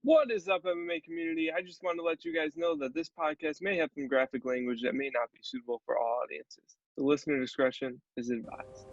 What is up, MMA community? I just want to let you guys know that this podcast may have some graphic language that may not be suitable for all audiences. The listener discretion is advised.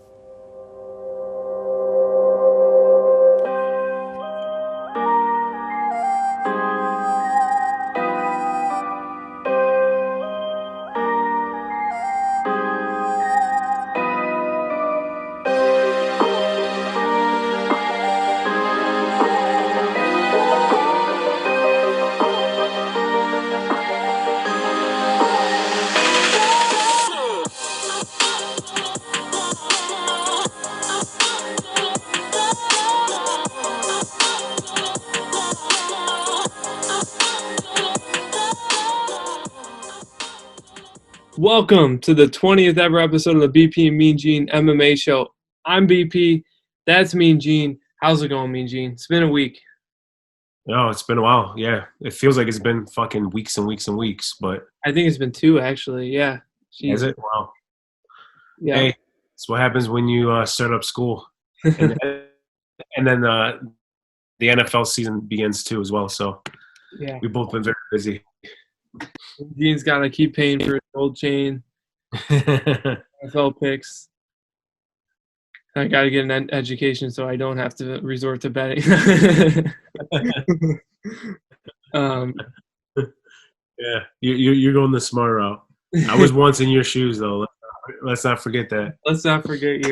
Welcome to the 20th ever episode of the BP and Mean Gene MMA show. I'm BP. That's Mean Gene. How's it going, Mean Gene? It's been a week. No, it's been a while. Yeah, it feels like it's been fucking weeks and weeks and weeks, but I think it's been two, actually. Yeah. Jeez. is it? Wow. Yeah. Hey, it's what happens when you start up school, and then the NFL season begins too as well. So Yeah. we've both been very busy. Gene's got to keep paying for his gold chain, NFL picks. I got to get an education so I don't have to resort to betting. Yeah, you're going the smart route. I was once in your shoes, though. Let's not forget that. Let's not forget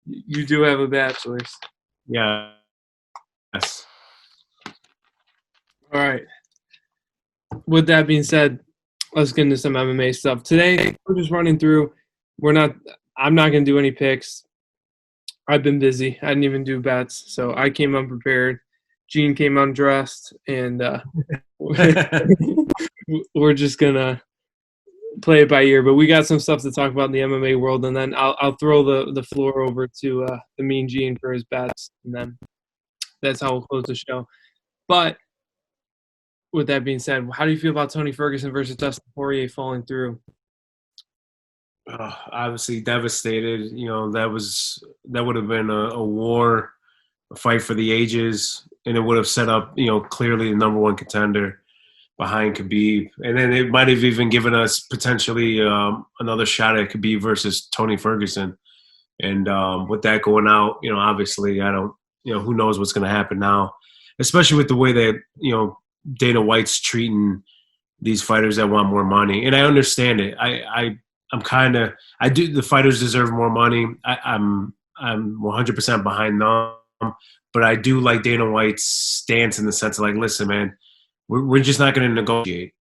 you do have a bachelor's. Yeah. Yes. All right. With that being said, let's get into some MMA stuff. Today, we're just running through. I'm not going to do any picks. I've been busy. I didn't even do bets, so I came unprepared. Gene came undressed, and we're just going to play it by ear. But we got some stuff to talk about in the MMA world, and then I'll throw the floor over to the Mean Gene for his bets, and then that's how we'll close the show. But with that being said, how do you feel about Tony Ferguson versus Dustin Poirier falling through? Obviously devastated. You know, that would have been a war, a fight for the ages, and it would have set up, you know, clearly the number one contender behind Khabib. And then it might have even given us potentially another shot at Khabib versus Tony Ferguson. And with that going out, you know, obviously who knows what's going to happen now, especially with the way that, you know, Dana White's treating these fighters that want more money. And I understand it. I do. The fighters deserve more money. I'm 100% behind them, but I do like Dana White's stance in the sense of like, listen, man, we're just not going to negotiate.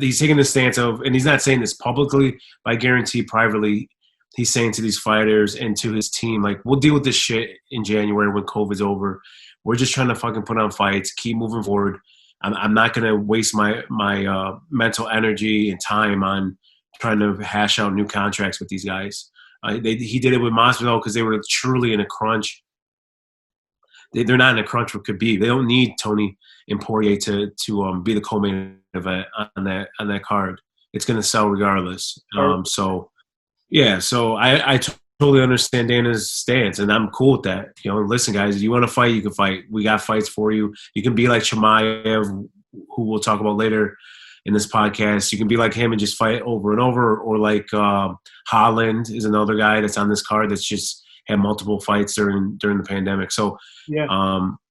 He's taking the stance of, and he's not saying this publicly, but I guarantee privately, he's saying to these fighters and to his team, like, we'll deal with this shit in January when COVID's over. We're just trying to fucking put on fights, keep moving forward. I'm not going to waste my mental energy and time on trying to hash out new contracts with these guys. He did it with Masvidal because they were truly in a crunch. They're not in a crunch with Khabib. They don't need Tony and Poirier to be the co-main event on that card. It's going to sell regardless. So I totally understand Dana's stance, and I'm cool with that. You know, listen, guys, you want to fight, you can fight. We got fights for you. You can be like Chimaev, who we'll talk about later in this podcast. You can be like him and just fight over and over, or like Holland is another guy that's on this card that's just had multiple fights during the pandemic. So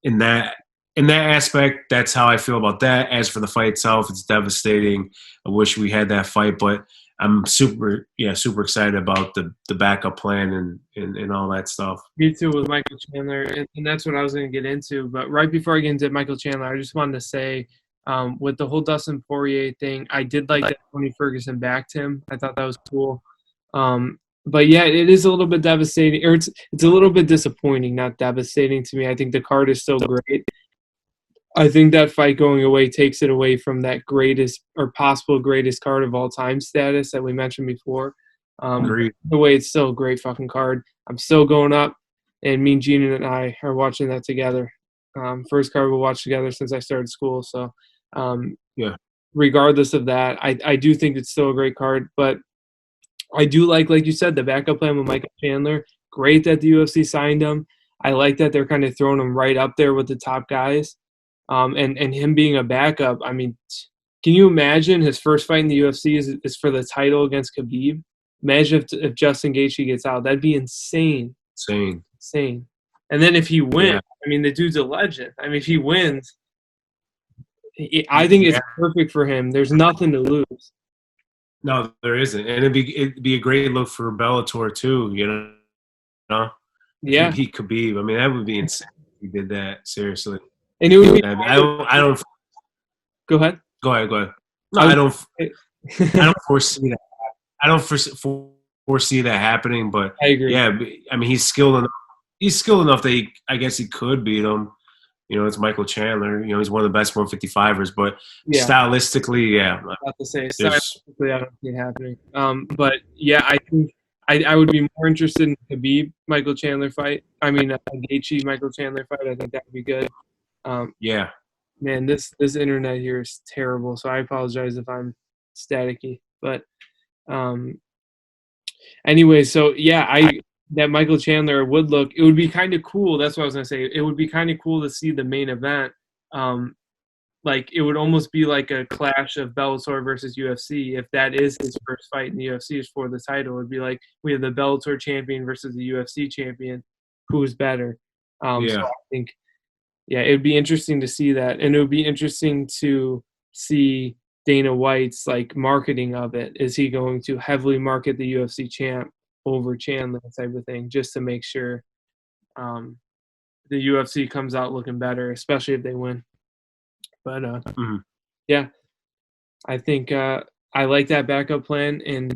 in that aspect, that's how I feel about that. As for the fight itself, it's devastating. I wish we had that fight, but I'm super excited about the backup plan and all that stuff. Me too, with Michael Chandler, and that's what I was going to get into. But right before I get into Michael Chandler, I just wanted to say, with the whole Dustin Poirier thing, I did like that Tony Ferguson backed him. I thought that was cool. But yeah, it is a little bit devastating, or it's a little bit disappointing, not devastating to me. I think the card is still great. I think that fight going away takes it away from that greatest or possible greatest card of all time status that we mentioned before. The way it's still a great fucking card. I'm still going up, and Mean Gene and I are watching that together. First card we'll watch together since I started school. So regardless of that, I do think it's still a great card. But I do like you said, the backup plan with Michael Chandler. Great that the UFC signed him. I like that they're kind of throwing him right up there with the top guys. and him being a backup. I mean, can you imagine his first fight in the UFC is for the title against Khabib? Imagine if Justin Gaethje gets out. That'd be insane. Insane. And then if he wins, I mean, the dude's a legend. I mean, if he wins, I think it's perfect for him. There's nothing to lose. No, there isn't, and it'd be a great look for Bellator too. You know, yeah, he could be. I mean, that would be insane if he did that. Seriously, and it would be. I don't. Go ahead. Go ahead. No, I don't foresee that. I don't foresee that happening. But I agree. Yeah, I mean, he's skilled enough. He's skilled enough that I guess he could beat him. You know, it's Michael Chandler. You know, he's one of the best 155ers. But stylistically, I'm about to say, stylistically, I don't see it happening. But yeah, I think I would be more interested in the Khabib Michael Chandler fight. I mean, Gaethje Michael Chandler fight. I think that would be good. Yeah. Man, this internet here is terrible. So I apologize if I'm staticky. But anyway, so yeah, that Michael Chandler would look. It would be kind of cool. That's what I was gonna say. It would be kind of cool to see the main event. Like it would almost be like a clash of Bellator versus UFC. If that is his first fight in the UFC is for the title, it'd be like we have the Bellator champion versus the UFC champion. Who's better? So I think, it'd be interesting to see that, and it would be interesting to see Dana White's like marketing of it. Is he going to heavily market the UFC champ over Chandler type of thing, just to make sure the UFC comes out looking better, especially if they win. But yeah, I think I like that backup plan, and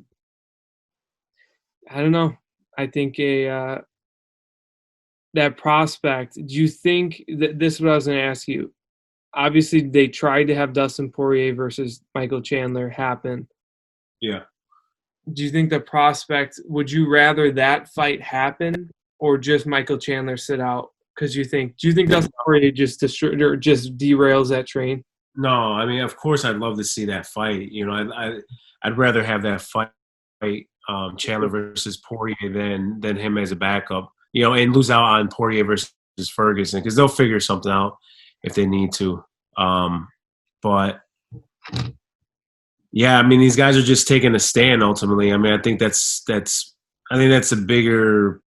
I don't know. I think that prospect. Do you think that this is what I was going to ask you? Obviously, they tried to have Dustin Poirier versus Michael Chandler happen. Yeah. Do you think the prospect, would you rather that fight happen or just Michael Chandler sit out? Because do you think Dustin Poirier just derails that train? No, I mean, of course, I'd love to see that fight. You know, I'd rather have that fight, Chandler versus Poirier than him as a backup. You know, and lose out on Poirier versus Ferguson, because they'll figure something out if they need to. But yeah, I mean, these guys are just taking a stand ultimately. I mean, I think that's a bigger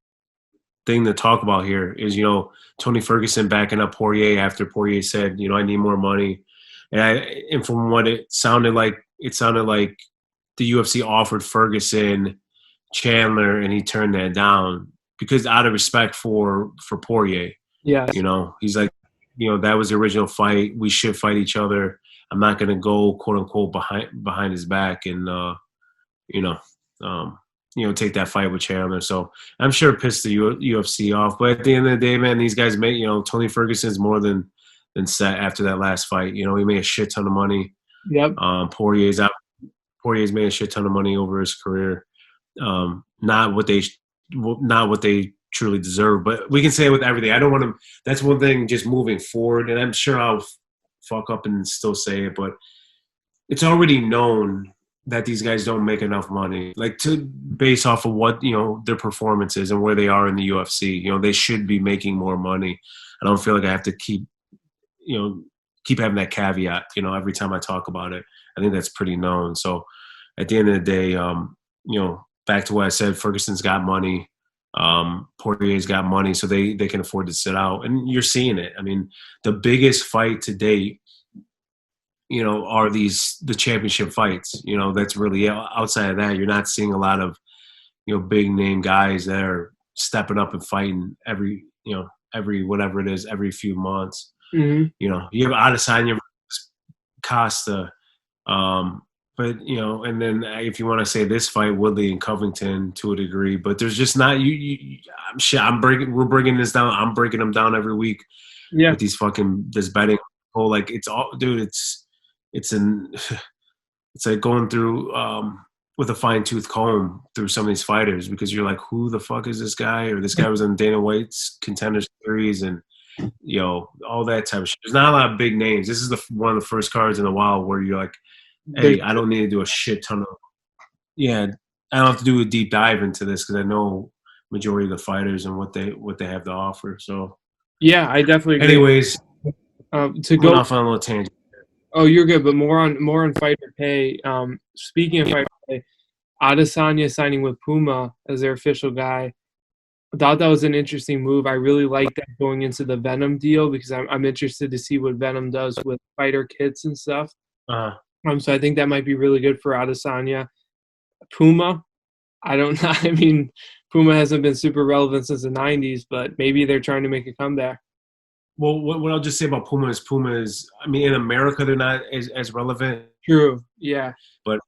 thing to talk about here is, you know, Tony Ferguson backing up Poirier after Poirier said, you know, I need more money. And from what it sounded like the UFC offered Ferguson Chandler and he turned that down because out of respect for Poirier. Yeah. You know, he's like, you know, that was the original fight. We should fight each other. I'm not going to go, quote unquote, behind his back and, take that fight with Chandler. So I'm sure it pissed the UFC off. But at the end of the day, man, these guys made, you know, Tony Ferguson's more than set after that last fight. You know, he made a shit ton of money. Yep. Poirier's made a shit ton of money over his career. Not what they truly deserve. But we can say it with everything. I don't want to. That's one thing. Just moving forward, and I'm sure I'll fuck up and still say it, but it's already known that these guys don't make enough money, like to base off of what, you know, their performances and where they are in the UFC. You know, they should be making more money. I don't feel like I have to keep having that caveat, you know, every time I talk about it. I think that's pretty known. So at the end of the day, you know, back to what I said, Ferguson's got money. Poirier's got money, so they can afford to sit out. And you're seeing it. I mean, the biggest fight to date, you know, are the championship fights. You know, that's really outside of that, you're not seeing a lot of, you know, big name guys that are stepping up and fighting every whatever it is, every few months. Mm-hmm. You know, you have Adesanya, Costa, but, you know, and then if you want to say this fight, Woodley and Covington to a degree, but there's just not we're breaking this down. I'm breaking them down every week. Yeah. With these this betting. Oh, like it's all, dude. It's like going through with a fine tooth comb through some of these fighters, because you're like, who the fuck is this guy? Or this guy was on Dana White's Contender Series and, you know, all that type of shit. There's not a lot of big names. This is one of the first cards in a while where you're like, hey, I don't need to do a shit ton of – I don't have to do a deep dive into this because I know majority of the fighters and what they have to offer. So yeah, I definitely agree. Anyways, To Going go. off on a little tangent. Oh, you're good, but more on fighter pay. Speaking of fighter pay, Adesanya signing with Puma as their official guy. I thought that was an interesting move. I really like that going into the Venom deal because I'm interested to see what Venom does with fighter kits and stuff. Uh, So I think that might be really good for Adesanya. Puma, I don't know. I mean, Puma hasn't been super relevant since the '90s, but maybe they're trying to make a comeback. well, what I'll just say about Puma is, I mean, in America they're not as relevant, True. Yeah. but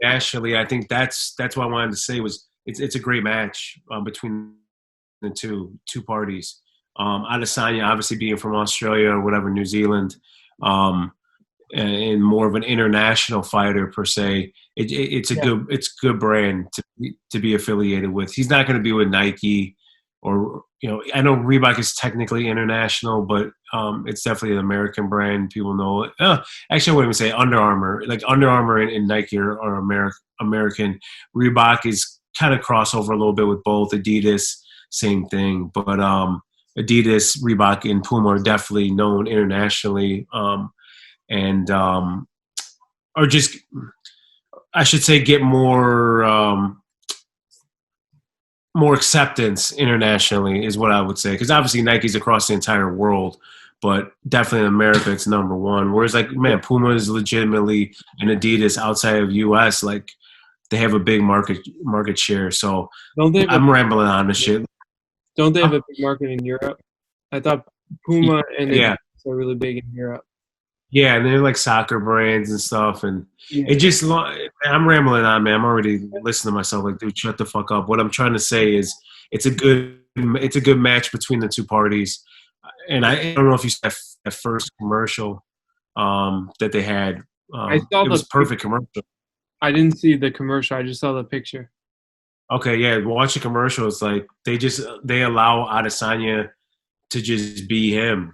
nationally, I think that's what I wanted to say was it's a great match between the two parties. Adesanya, obviously being from Australia or whatever, New Zealand, um, and more of an international fighter per se. It's good brand to be affiliated with. He's not going to be with Nike or I know Reebok is technically international, but it's definitely an American brand. People know it. Actually, I wouldn't even say Under Armour. Like Under Armour and Nike are American. Reebok is kind of crossover a little bit with both. Adidas, same thing, but Adidas, Reebok, and Puma are definitely known internationally. And or just I should say get more acceptance internationally is what I would say, because obviously Nike's across the entire world, but definitely in America it's number one. Whereas like man, Puma is legitimately and Adidas outside of US, like they have a big market share. So Don't they have I'm rambling on this shit. don't they have a big market in Europe? I thought Puma and Yeah. Adidas are really big in Europe. Yeah, and they're like soccer brands and stuff, and Yeah. it just I'm rambling on, man. I'm already listening to myself. Like, dude, shut the fuck up. What I'm trying to say is, it's a good match between the two parties, and I don't know if you saw that first commercial that they had. I saw It was perfect commercial. I didn't see the commercial. I just saw the picture. Okay, yeah, watch the commercial. It's like they allow Adesanya to just be him,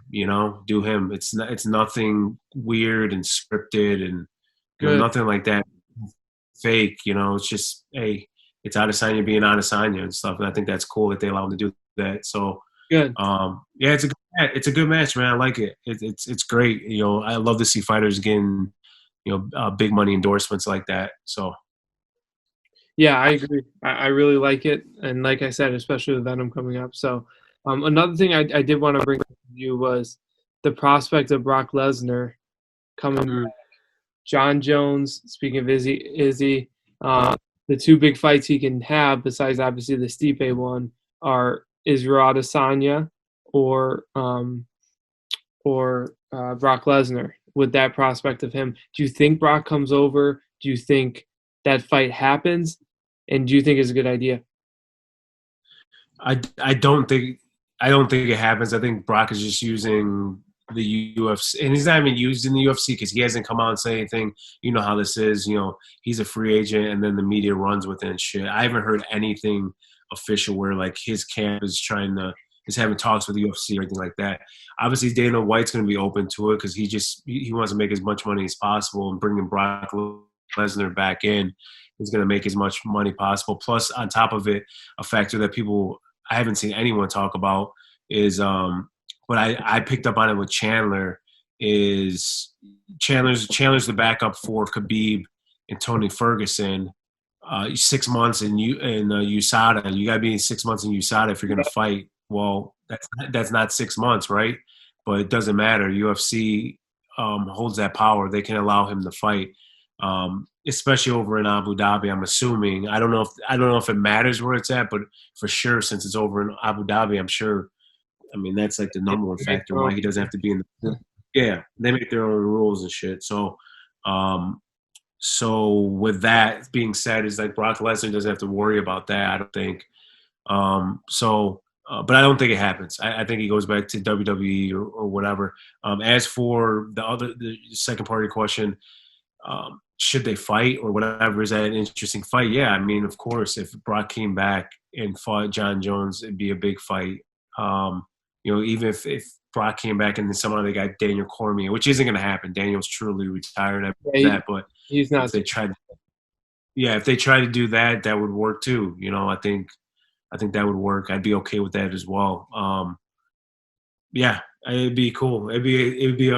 do him. It's nothing weird and scripted and Good. nothing like that fake. It's just it's Adesanya being Adesanya and stuff. And I think that's cool that they allow him to do that. So Good. yeah, it's a good match, man. I like it. It's great. I love to see fighters getting big money endorsements like that. So. Yeah, I agree. I really like it, and like I said, especially with Venom coming up. So, another thing I did want to bring up to you was the prospect of Brock Lesnar coming back. John Jones, speaking of Izzy, the two big fights he can have, besides obviously the Stipe one, are Israel Adesanya or Brock Lesnar. With that prospect of him, do you think Brock comes over? Do you think that fight happens? And do you think it's a good idea? I don't think it happens. I think Brock is just using the UFC, and he's not even used in the UFC because he hasn't come out and say anything. You know how this is. He's a free agent, and then the media runs with it and shit. I haven't heard anything official where like his camp is having talks with the UFC or anything like that. Obviously, Dana White's going to be open to it because he wants to make as much money as possible, and bringing Brock Lesnar back in is going to make as much money possible. Plus, on top of it, a factor that I haven't seen anyone talk about is what I picked up on it with Chandler is Chandler's the backup for Khabib and Tony Ferguson. 6 months in USADA. You got to be in 6 months in USADA if you're going to fight. Well, that's not 6 months, right? But it doesn't matter. UFC holds that power. They can allow him to fight. Especially over in Abu Dhabi, I'm assuming. I don't know if it matters where it's at, but for sure, since it's over in Abu Dhabi, I'm sure. I mean, that's like the number one factor why he doesn't have to be in the. Yeah, they make their own rules and shit. So, with that being said, is like Brock Lesnar doesn't have to worry about that. I don't think. But I don't think it happens. I think he goes back to WWE or whatever. As for the second part of your question. Should they fight or whatever? Is that an interesting fight? Yeah, I mean, of course, if Brock came back and fought John Jones, it'd be a big fight. Even if Brock came back and then some other guy, Daniel Cormier, which isn't going to happen. Daniel's truly retired after that, but he's not. If they try to do that, that would work too. I think that would work. I'd be okay with that as well. Yeah, It'd be cool. It'd be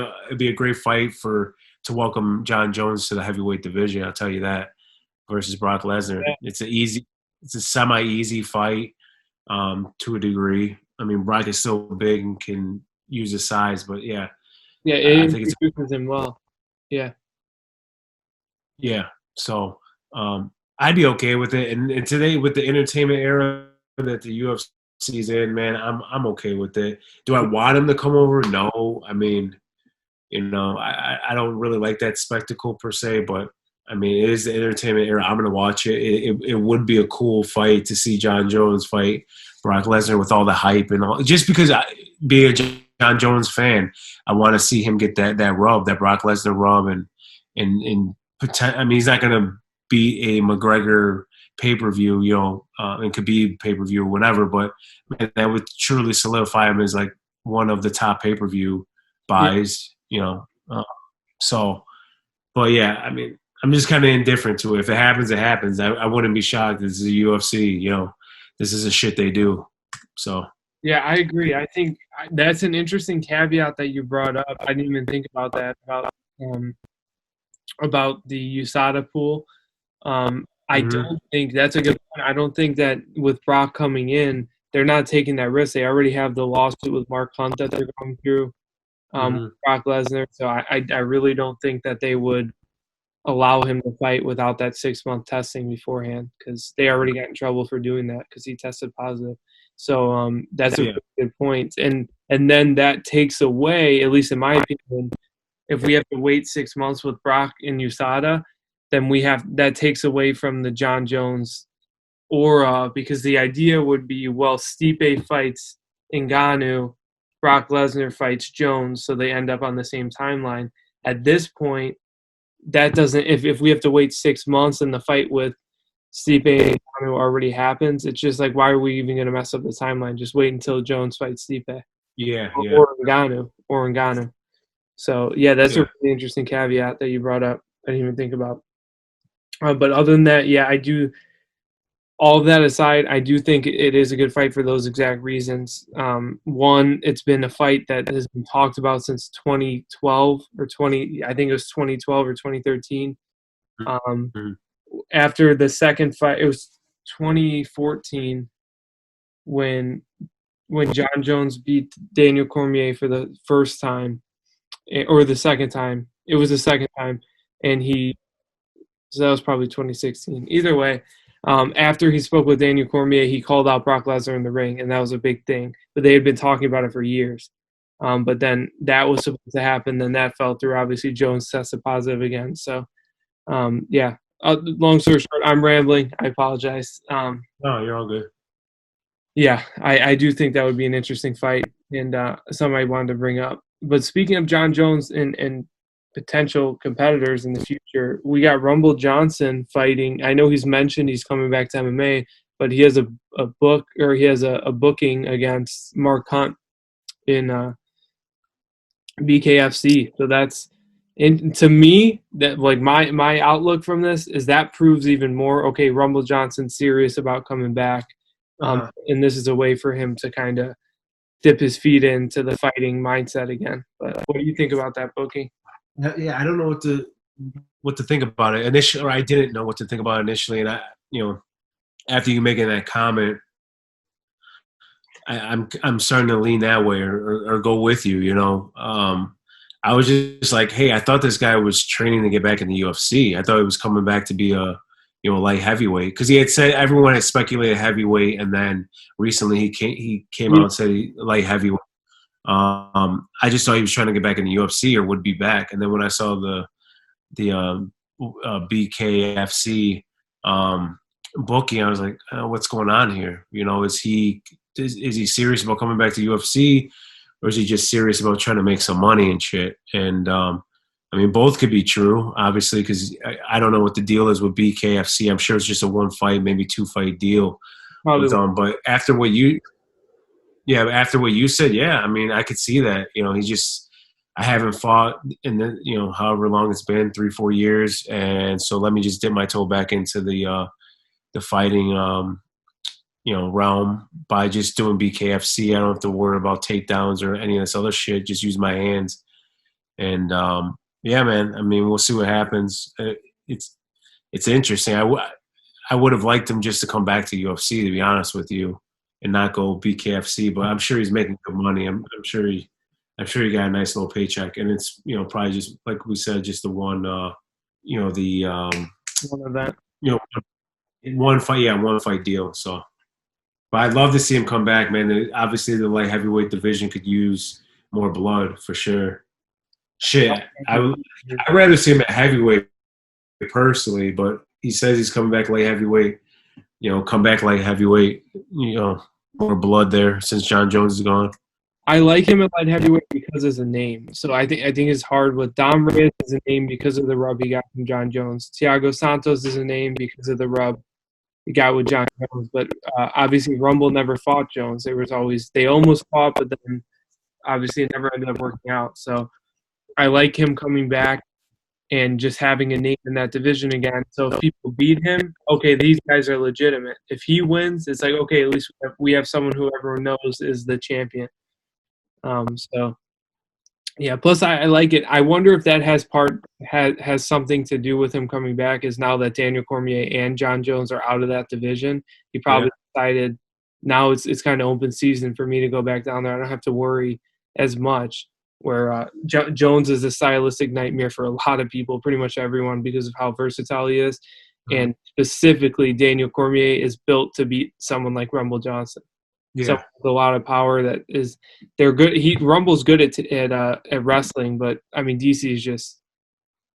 a great fight to welcome John Jones to the heavyweight division. I'll tell you that. Versus Brock Lesnar, Yeah, it's a semi-easy fight to a degree. I mean, Brock is still big and can use his size, but yeah, yeah, I it think it's introduces him well. Yeah, yeah. So I'd be okay with it. And today with the entertainment era that the UFC's in, man, I'm okay with it. Do I want him to come over? No. I mean, I don't really like that spectacle per se, but I mean, it is the entertainment era. I'm gonna watch it. It would be a cool fight to see John Jones fight Brock Lesnar with all the hype and all. Just because being a John Jones fan, I want to see him get that rub, that Brock Lesnar rub, and I mean, he's not gonna beat a McGregor pay-per-view, and could be pay-per-view or whatever, but man, that would truly solidify him as like one of the top pay-per-view yeah, buys, so, but yeah, I mean, I'm just kind of indifferent to it. If it happens, it happens. I wouldn't be shocked. This is the UFC, this is the shit they do. So, yeah. I agree. I think that's an interesting caveat that you brought up. I didn't even think about that um, about the USADA pool. I mhm, don't think that's a good point. I don't think that with Brock coming in, they're not taking that risk. They already have the lawsuit with Mark Hunt that they're going through, mhm. Brock Lesnar. So I really don't think that they would allow him to fight without that 6-month testing beforehand because they already got in trouble for doing that because he tested positive. So that's a Yeah, really good point. And then that takes away, at least in my opinion, if we have to wait 6 months with Brock and USADA, then that takes away from the John Jones aura because the idea would be, well, Stipe fights Ngannou, Brock Lesnar fights Jones, so they end up on the same timeline. At this point, that doesn't if we have to wait 6 months and the fight with Stipe and Ngannou already happens, it's just like, why are we even going to mess up the timeline? Just wait until Jones fights Stipe yeah, yeah, or Ngannou. So yeah, that's a yeah, really interesting caveat that you brought up. I didn't even think about. But other than that, yeah, I do. All of that aside, I do think it is a good fight for those exact reasons. One, it's been a fight that has been talked about since 2012 or 20. I think it was 2012 or 2013. Um, mhm. After the second fight, it was 2014 when John Jones beat Daniel Cormier for the first time, or the second time. It was the second time, and so that was probably 2016. Either way, after he spoke with Daniel Cormier, he called out Brock Lesnar in the ring, and that was a big thing. But they had been talking about it for years. But then that was supposed to happen. Then that fell through. Obviously, Jones tested positive again. So, yeah. Long story short, I'm rambling. I apologize. No, you're all good. Yeah, I do think that would be an interesting fight and something I wanted to bring up. But speaking of John Jones and potential competitors in the future, we got Rumble Johnson fighting. I know he's mentioned he's coming back to MMA, but he has a book or he has a booking against Mark Hunt in BKFC. So that's to me that like my outlook from this is that proves even more. Okay, Rumble Johnson's serious about coming back, Uh-huh. and this is a way for him to kind of dip his feet into the fighting mindset again. But what do you think about that booking? Yeah, I don't know what to think about it initially, or I didn't know what to think about it initially, and after you making that comment, I'm starting to lean that way or go with you. I was just like, hey, I thought this guy was training to get back in the UFC. I thought he was coming back to be a light heavyweight because he had said everyone had speculated heavyweight, and then recently he came out and said light heavyweight. I just thought he was trying to get back in the UFC or would be back, and then when I saw the BKFC booking, I was like, what's going on here? Is he serious about coming back to UFC, or is he just serious about trying to make some money and shit? And I mean, both could be true, obviously, because I don't know what the deal is with BKFC. I'm sure it's just a 1-fight, maybe 2-fight deal with Probably. them. But after what you said, yeah, I mean, I could see that. I haven't fought in however long it's been, 3-4 years, and so let me just dip my toe back into the fighting realm by just doing BKFC. I don't have to worry about takedowns or any of this other shit. Just use my hands. And yeah, man. I mean, we'll see what happens. It's interesting. I would have liked him just to come back to UFC, to be honest with you, and not go BKFC. But I'm sure he's making good money. I'm sure he got a nice little paycheck, and it's probably just like we said, just the one One of that. One fight deal. So, but I'd love to see him come back, man. Obviously, the light heavyweight division could use more blood for sure. Shit, I'd rather see him at heavyweight personally, but he says he's coming back light heavyweight. Come back light heavyweight. More blood there since John Jones is gone. I like him at light heavyweight because of the name. So I think it's hard with Dom Reyes is a name because of the rub he got from John Jones. Thiago Santos is a name because of the rub he got with John Jones. But obviously Rumble never fought Jones. They almost fought, but then obviously it never ended up working out. So I like him coming back and just having a name in that division again. So if people beat him, okay, these guys are legitimate. If he wins, it's like, okay, at least we have someone who everyone knows is the champion. So yeah, plus I like it. I wonder if that has something to do with him coming back, is now that Daniel Cormier and John Jones are out of that division, he probably decided now it's kind of open season for me to go back down there. I don't have to worry as much, where Jones is a stylistic nightmare for a lot of people, pretty much everyone, because of how versatile he is. Mm-hmm. And specifically Daniel Cormier is built to beat someone like Rumble Johnson. Yeah. Someone with a lot of power they're good. Rumble's good at wrestling, but I mean DC is just.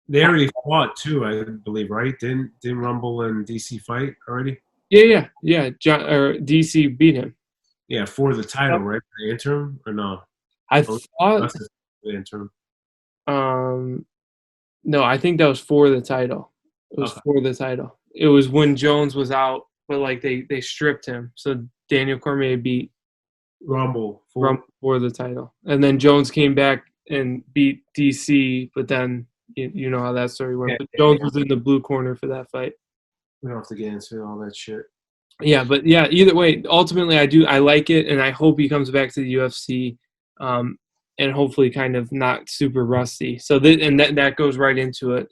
They already fought too, I believe, right? Didn't Rumble and DC fight already? Yeah. DC beat him. Yeah, for the title, right? The interim or no? I thought the interim. No, I think that was for the title. It was for the title. It was when Jones was out, but like they stripped him. So Daniel Cormier beat Rumble for the title. And then Jones came back and beat DC, but then you know how that story went. But Jones was in the blue corner for that fight. We don't have to get into all that shit. Yeah, but yeah, either way, ultimately I like it, and I hope he comes back to the UFC, and hopefully kind of not super rusty. So that goes right into it.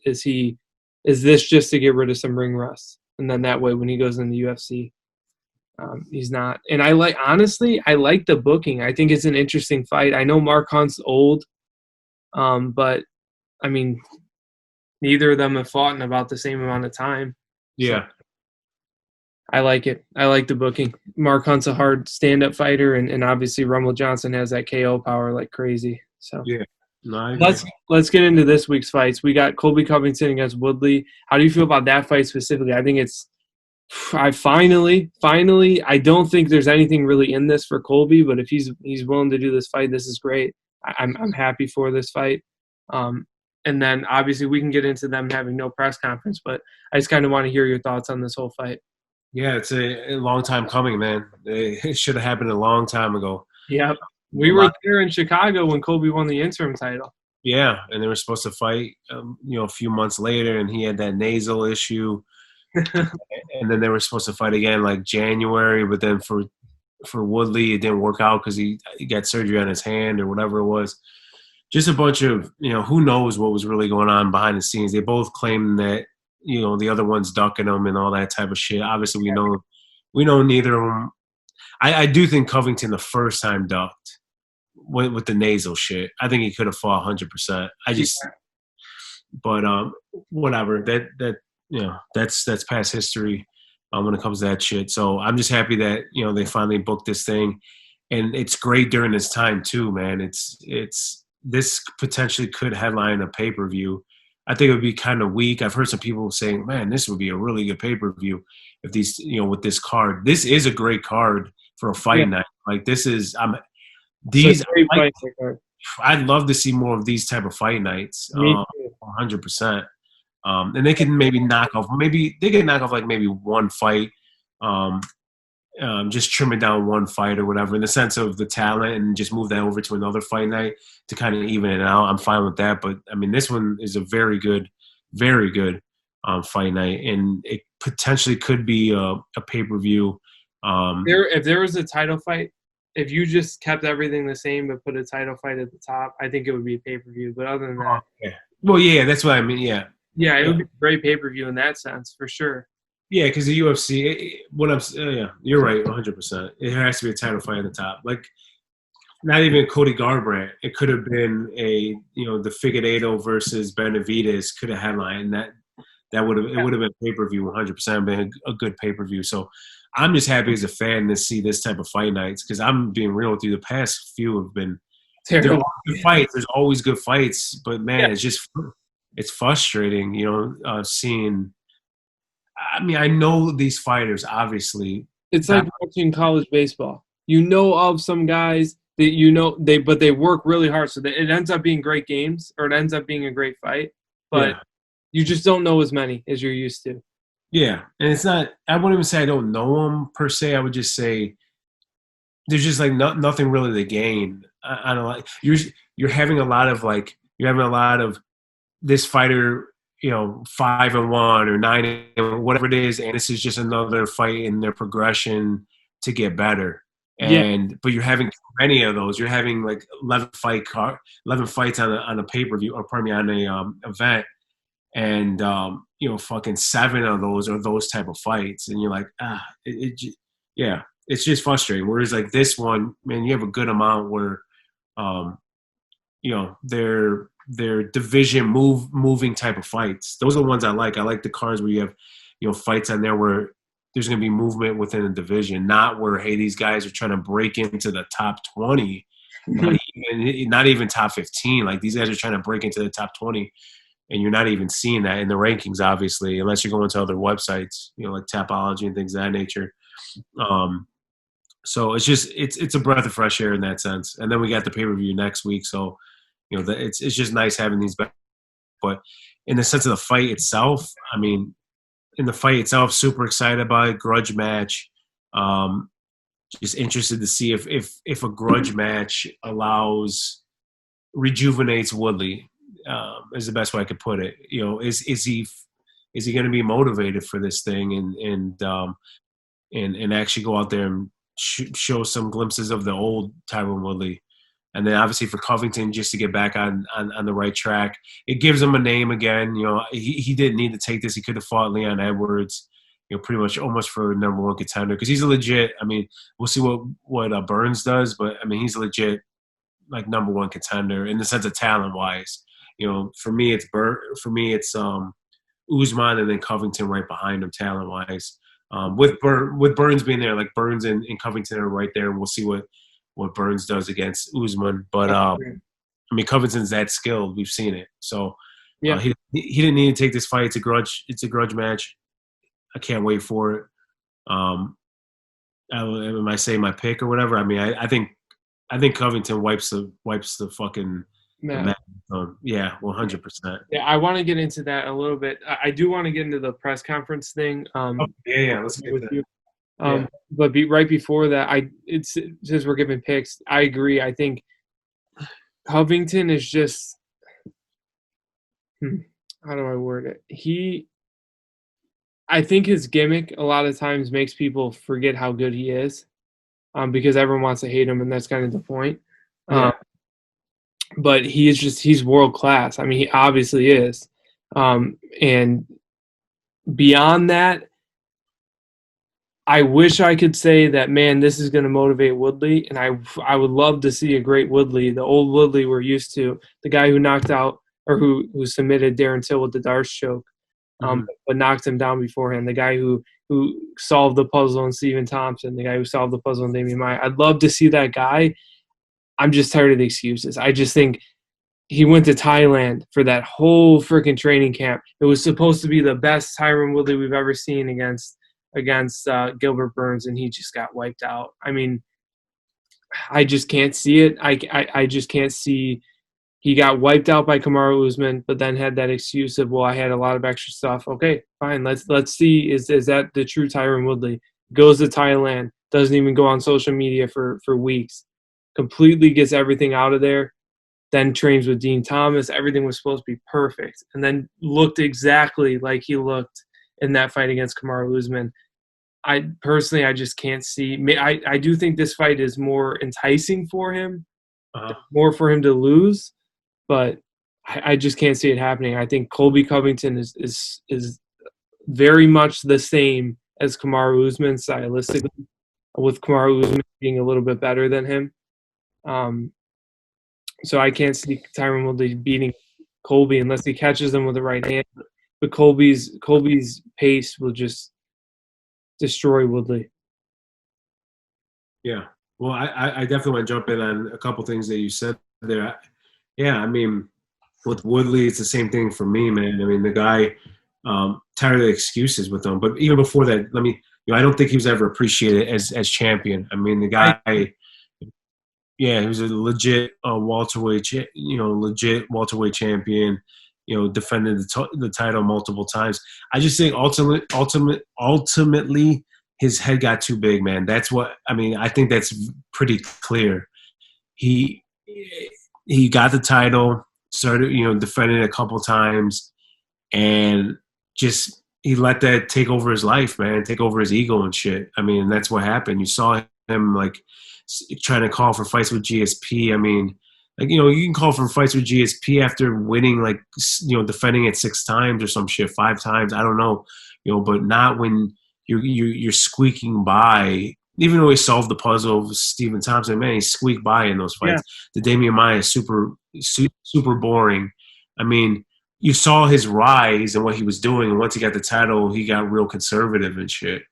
Is this just to get rid of some ring rust? And then that way when he goes in the UFC, he's not. And I like the booking. I think it's an interesting fight. I know Mark Hunt's old, but I mean, neither of them have fought in about the same amount of time. Yeah. So I like it. I like the booking. Mark Hunt's a hard stand-up fighter, and obviously Rumble Johnson has that KO power like crazy. So yeah. No, let's get into this week's fights. We got Colby Covington against Woodley. How do you feel about that fight specifically? I think I finally, I don't think there's anything really in this for Colby, but if he's willing to do this fight, this is great. I'm happy for this fight. And then obviously we can get into them having no press conference, but I just kind of want to hear your thoughts on this whole fight. Yeah, it's a long time coming, man. It should have happened a long time ago. Yeah, we were there in Chicago when Colby won the interim title. Yeah, and they were supposed to fight, a few months later, and he had that nasal issue. And then they were supposed to fight again like January, but then for Woodley, it didn't work out because he got surgery on his hand or whatever it was. Just a bunch of, who knows what was really going on behind the scenes. They both claim that, the other one's ducking them and all that type of shit. Obviously, we know neither of them. I do think Covington the first time ducked with the nasal shit. I think he could have fought 100%. But whatever. That's past history when it comes to that shit. So I'm just happy that they finally booked this thing, and it's great during this time too, man. It's this potentially could headline a pay-per-view. I think it would be kind of weak. I've heard some people saying, man, this would be a really good pay-per-view if these, with this card. This is a great card for a fight night. Like this is, I'd love to see more of these type of fight nights. 100%. And they can maybe knock off like maybe one fight, just trim it down one fight or whatever in the sense of the talent, and just move that over to another fight night to kind of even it out. I'm fine with that. But I mean, this one is a very good fight night, and it potentially could be a pay-per-view If there was a title fight, if you just kept everything the same but put a title fight at the top, I think it would be a pay-per-view. But other than that, yeah. Well, yeah, that's what I mean. Yeah, yeah, it would be a great pay-per-view in that sense for sure. yeah, because the UFC, yeah, you're right, 100%. It has to be a title fight at the top. Like, not even Cody Garbrandt. It could have been the Figueiredo versus Benavidez could have headlined that would have been pay-per-view 100%, been a good pay-per-view. So I'm just happy as a fan to see this type of fight nights, because I'm being real with you. The past few have been they're all good fights. There's always good fights, but man, it's frustrating, seeing. I mean, I know these fighters, obviously. It's like watching college baseball. You know of some guys that but they work really hard, so that it ends up being great games, or it ends up being a great fight. But you just don't know as many as you're used to. Yeah, and it's not. I wouldn't even say I don't know them per se. I would just say there's just like nothing really to gain. I don't like you're having a lot of this fighter, 5-1 or 9, whatever it is, and this is just another fight in their progression to get better. But you're having many of those. You're having like 11 fights on a pay-per-view, or pardon me, on a event, and fucking 7 of those are those type of fights, and you're like, it's just frustrating. Whereas like this one, man, you have a good amount where, they're division moving type of fights. Those are the ones I like. I like the cards where you have, fights on there where there's going to be movement within a division, not where, hey, these guys are trying to break into the top 20, not even top 15. Like, these guys are trying to break into the top 20, and you're not even seeing that in the rankings, obviously, unless you're going to other websites, like Tapology and things of that nature. So it's a breath of fresh air in that sense. And then we got the pay-per-view next week, so it's just nice having these back. But in the sense of the fight itself, I mean, super excited about it. Grudge match. Just interested to see if a grudge match rejuvenates Woodley, is the best way I could put it. Is he going to be motivated for this thing and actually go out there and show some glimpses of the old Tyron Woodley? And then obviously for Covington, just to get back on the right track, it gives him a name again. He didn't need to take this. He could have fought Leon Edwards, pretty much almost for number one contender, because he's a legit. I mean, we'll see what Burns does, but I mean, he's a legit like number one contender in the sense of talent wise. For me it's Usman, and then Covington right behind him talent wise. With Burns being there, like Burns and Covington are right there, and we'll see what Burns does against Usman. But I mean, Covington's that skilled. We've seen it. So he didn't need to take this fight. It's a grudge match. I can't wait for it. Am I saying my pick or whatever? I mean, I think Covington wipes the fucking match. Yeah, 100%. Yeah, I want to get into that a little bit. I do want to get into the press conference thing. Let's get with that. But right before that, it's since we're giving picks, I agree. I think Covington is just how do I word it? I think his gimmick a lot of times makes people forget how good he is, because everyone wants to hate him, and that's kind of the point. But he's world class. I mean, he obviously is. And beyond that, I wish I could say that, man, this is going to motivate Woodley, and I would love to see a great Woodley, the old Woodley we're used to, the guy who knocked out or who submitted Darren Till with the Darce choke, but knocked him down beforehand, the guy who solved the puzzle in Stephen Thompson, the guy who solved the puzzle in Damian Maia. I'd love to see that guy. I'm just tired of the excuses. I just think he went to Thailand for that whole freaking training camp. It was supposed to be the best Tyron Woodley we've ever seen against Gilbert Burns, and he just got wiped out. I mean, I just can't see it. I just can't see. He got wiped out by Kamaru Usman, but then had that excuse of, well, I had a lot of extra stuff. Okay, fine. Let's see. Is that the true Tyron Woodley? Goes to Thailand, doesn't even go on social media for weeks, completely gets everything out of there, then trains with Dean Thomas. Everything was supposed to be perfect, and then looked exactly like he looked in that fight against Kamaru Usman. I personally, I just can't see. I do think this fight is more enticing for him, more for him to lose, but I just can't see it happening. I think Colby Covington is very much the same as Kamaru Usman stylistically, with Kamaru Usman being a little bit better than him. So I can't see Tyron Woodley beating Colby unless he catches him with the right hand. But Colby's pace will just destroy Woodley. Yeah. Well, I definitely want to jump in on a couple things that you said there. Yeah, I mean, with Woodley, it's the same thing for me, man. I mean, the guy, tired of the excuses with him. But even before that, I don't think he was ever appreciated as champion. I mean, the guy, yeah, he was a legit welterweight, legit welterweight champion. Defended the title multiple times. I just think ultimately, his head got too big, man. That's what I mean. I think that's pretty clear. He got the title, started defending it a couple times, and just he let that take over his life, man, take over his ego and shit. I mean, that's what happened. You saw him like trying to call for fights with GSP. I mean, you can call for fights with GSP after winning, defending it 6 times or some shit, 5 times. I don't know, but not when you're squeaking by. Even though he solved the puzzle of Stephen Thompson, man, he squeaked by in those fights. Yeah. The Damian Maia is super boring. I mean, you saw his rise and what he was doing, and once he got the title, he got real conservative and shit.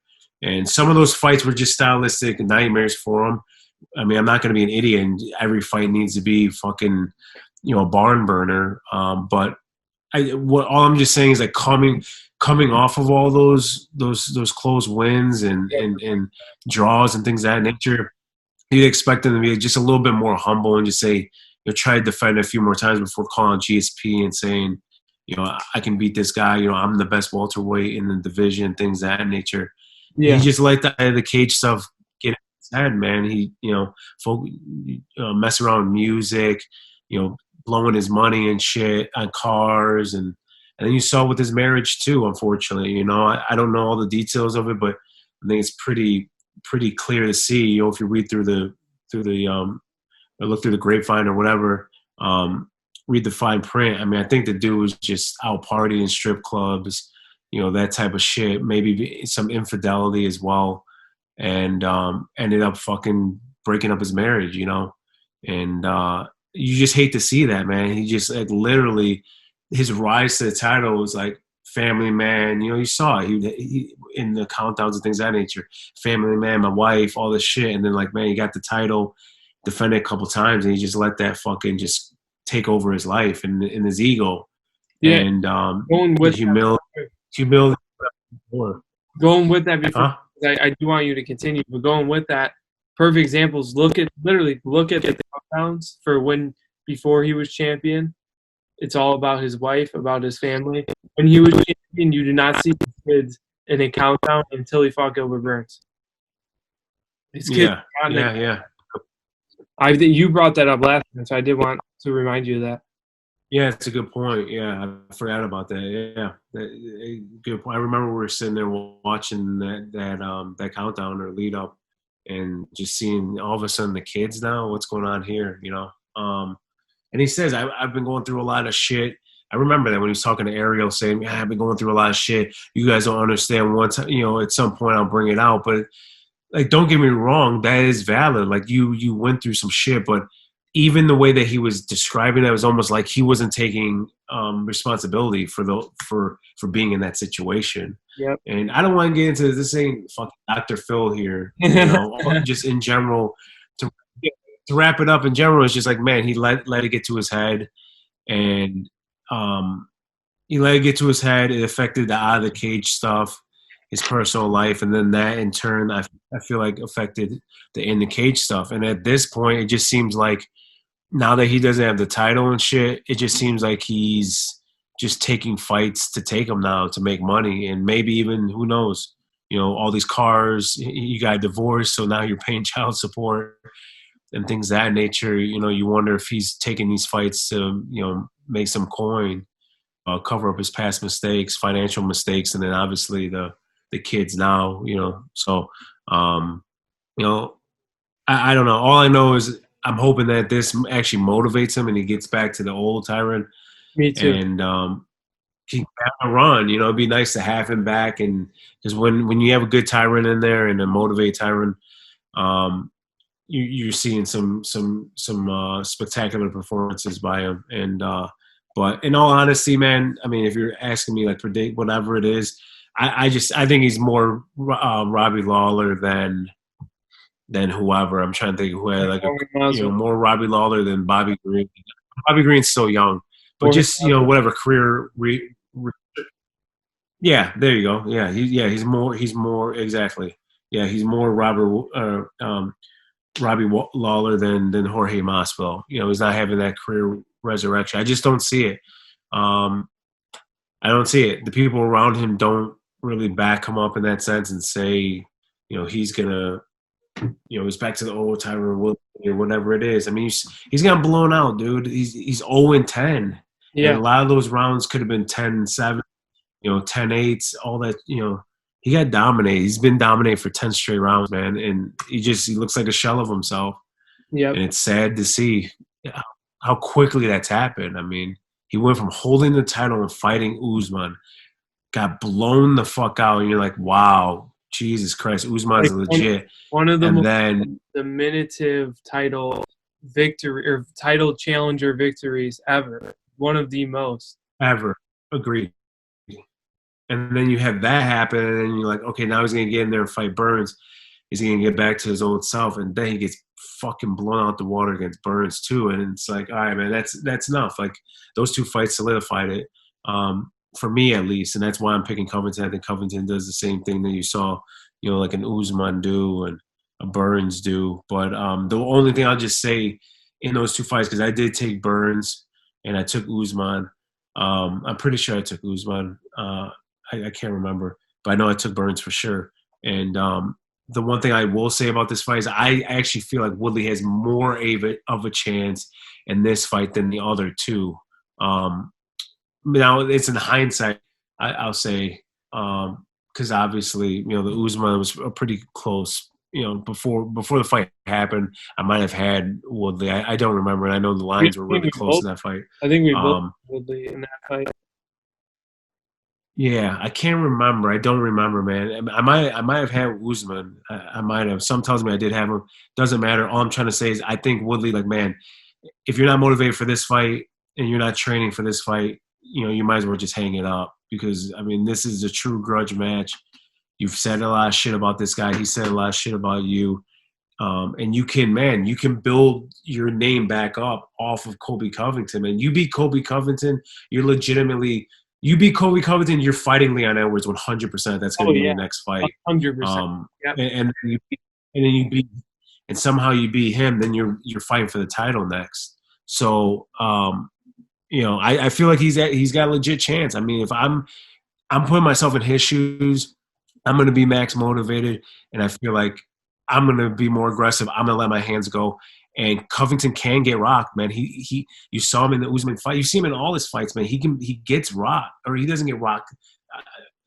And some of those fights were just stylistic nightmares for him. I mean, I'm not going to be an idiot, and every fight needs to be fucking, a barn burner. But all I'm just saying is that coming off of all those close wins and draws and things of that nature, you'd expect them to be just a little bit more humble and just say, try to defend a few more times before calling GSP and saying, I can beat this guy. I'm the best welterweight in the division, things of that nature. Yeah. He just let the cage stuff get in his head, man. He, mess around with music, blowing his money and shit on cars. And then you saw with his marriage too, unfortunately. I don't know all the details of it, but I think it's pretty clear to see, if you read through the or look through the grapevine or whatever, read the fine print. I mean, I think the dude was just out partying in strip clubs, that type of shit, maybe some infidelity as well, and ended up fucking breaking up his marriage, and you just hate to see that, man. He just literally, his rise to the title was like family man. You saw it. He in the countdowns and things of that nature, family man, my wife, all this shit, and then man, he got the title, defended a couple times, and he just let that fucking just take over his life and his ego. Yeah. And going with humility. Going with that before, I do want you to continue, but going with that, perfect examples. Look at the countdowns for when before he was champion. It's all about his wife, about his family. When he was champion, you do not see his kids in a countdown until he fought Gilbert Burns. His kids, yeah. I think you brought that up last time, so I did want to remind you of that. Yeah, it's a good point. Yeah, I forgot about that. Yeah, good point. I remember we were sitting there watching that countdown or lead up, and just seeing all of a sudden the kids now. What's going on here? And he says, I've been going through a lot of shit. I remember that when he was talking to Ariel, saying, I've been going through a lot of shit. You guys don't understand. Once, at some point I'll bring it out. But don't get me wrong, that is valid. You went through some shit, but even the way that he was describing it was almost like he wasn't taking responsibility for being in that situation. Yep. And I don't want to get into this. Ain't fucking Dr. Phil here. Just in general, to wrap it up in general, it's just man, he let it get to his head, and he let it get to his head. It affected the out of the cage stuff, his personal life, and then that in turn, I feel like affected the in the cage stuff. And at this point, it just seems like now that he doesn't have the title and shit, it just seems like he's just taking fights to take them now to make money, and maybe even, who knows, all these cars. You got divorced, so now you're paying child support and things of that nature. You wonder if he's taking these fights to make some coin, cover up his past mistakes, financial mistakes, and then obviously the the kids now, So, I don't know. All I know is I'm hoping that this actually motivates him and he gets back to the old Tyron Me too. and he can have a run. It'd be nice to have him back, and because when you have a good Tyron in there and a motivate Tyron, um, you're seeing some spectacular performances by him. And but in all honesty, man, I mean, if you're asking me like predict whatever it is, I think he's more Robbie Lawler than whoever. I'm trying to think who had like more Robbie Lawler than Bobby Green. Bobby Green's so young, but just whatever career. Yeah, there you go. Yeah, he's more exactly. Yeah, he's more Robbie Lawler than Jorge Masvidal. He's not having that career resurrection. I just don't see it. I don't see it. The people around him don't really back him up in that sense and say, he's gonna, he's back to the old Tyron Woodley or whatever it is. I mean, he's gotten blown out, dude. He's 0-10. Yeah. And a lot of those rounds could have been 10-7, 10-8, all that, He got dominated. He's been dominated for 10 straight rounds, man. And he looks like a shell of himself. Yeah. And it's sad to see how quickly that's happened. I mean, he went from holding the title and fighting Usman, got blown the fuck out, and you're like, wow, Jesus Christ, Usman's legit. One of the diminutive title victory or title challenger victories ever. One of the most. Ever. Agreed. And then you have that happen, and then you're like, okay, now he's going to get in there and fight Burns. He's going to get back to his old self, and then he gets fucking blown out the water against Burns too. And it's like, all right, man, that's enough. Like, those two fights solidified it, for me at least, and that's why I'm picking Covington. I think Covington does the same thing that you saw, like an Usman do and a Burns do. But the only thing I'll just say in those two fights, because I did take Burns and I took Usman. I'm pretty sure I took Usman. I can't remember, but I know I took Burns for sure. And the one thing I will say about this fight is I actually feel like Woodley has more of a chance in this fight than the other two. Now, it's in hindsight, I'll say, because obviously, the Usman was pretty close. Before the fight happened, I might have had Woodley. I don't remember, and I know the lines were really close in that fight. I think we both Woodley in that fight. Yeah, I can't remember. I don't remember, man. I might have had Usman. I might have. Some tells me I did have him. Doesn't matter. All I'm trying to say is I think Woodley, like, man, if you're not motivated for this fight and you're not training for this fight, you might as well just hang it up, because, I mean, this is a true grudge match. You've said a lot of shit about this guy. He said a lot of shit about you. And you can build your name back up off of Colby Covington, man. You beat Colby Covington, you beat Colby Covington, you're fighting Leon Edwards 100%. That's going to be your next fight. 100%. Yep. And somehow you beat him, then you're fighting for the title next. So, I feel like he's got a legit chance. I mean, if I'm putting myself in his shoes, I'm going to be max motivated, and I feel like I'm going to be more aggressive. I'm going to let my hands go. And Covington can get rocked, man. You saw him in the Usman fight. You see him in all his fights, man. He gets rocked, or he doesn't get rocked.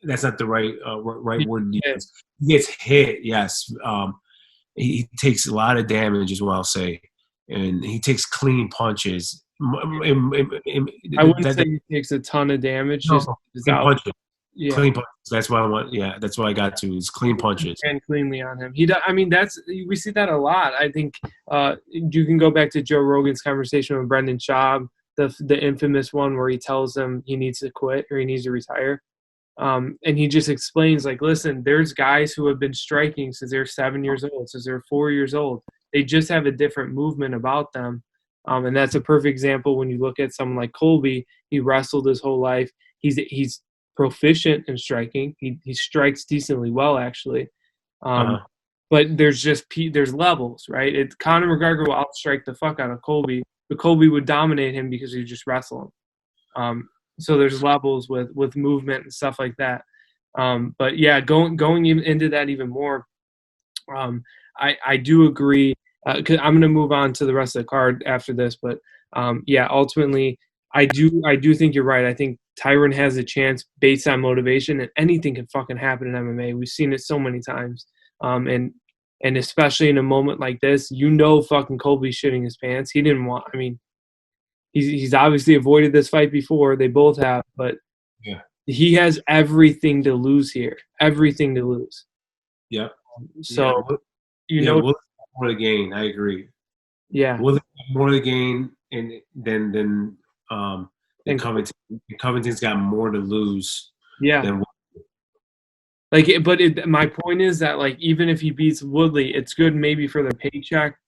That's not the right word. He gets hit. Yes. He takes a lot of damage, as well, I'll say, and he takes clean punches. I wouldn't say he takes a ton of damage. No, just clean punches. Yeah. Clean punches. That's what I want. Yeah, that's what I got to, is clean punches. And cleanly on him. We see that a lot. I think you can go back to Joe Rogan's conversation with Brendan Schaub, the infamous one where he tells him he needs to quit or he needs to retire. And he just explains, like, listen, there's guys who have been striking since they're 7 years old, since they're 4 years old. They just have a different movement about them. And that's a perfect example when you look at someone like Colby. He wrestled his whole life. He's proficient in striking. He strikes decently well, actually. But there's levels, right? Conor McGregor will outstrike the fuck out of Colby, but Colby would dominate him because he just wrestled him. So there's levels with movement and stuff like that. But yeah, going into that even more, I do agree. 'Cause I'm going to move on to the rest of the card after this, but ultimately, I do think you're right. I think Tyron has a chance based on motivation, and anything can fucking happen in MMA. We've seen it so many times, and especially in a moment like this, fucking Colby's shitting his pants. He didn't want. I mean, he's obviously avoided this fight before. They both have, but Yeah. he has everything to lose here. Everything to lose. Yeah. So, Will have more to gain. I agree. Yeah. Will have more to gain than Covington. Covington's got more to lose. Yeah. Than my point is that, like, even if he beats Woodley, it's good maybe for the paycheck,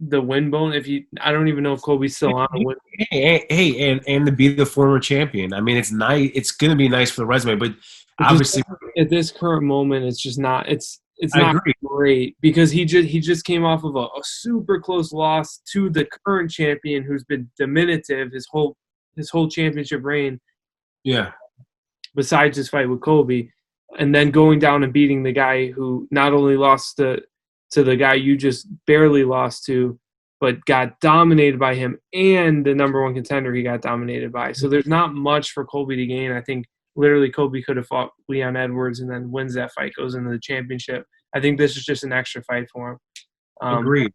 the win bone. I don't even know if Colby's still on. Hey, and to be the former champion. I mean, it's nice. It's gonna be nice for the resume, but obviously at this current moment, it's just not. It's not great because he just came off of a super close loss to the current champion, who's been diminutive his whole championship reign. Yeah. Besides his fight with Colby, and then going down and beating the guy who not only lost to the guy you just barely lost to, but got dominated by him, and the number one contender he got dominated by. So there's not much for Colby to gain. I think literally Colby could have fought Leon Edwards and then wins that fight, goes into the championship. I think this is just an extra fight for him. Agreed.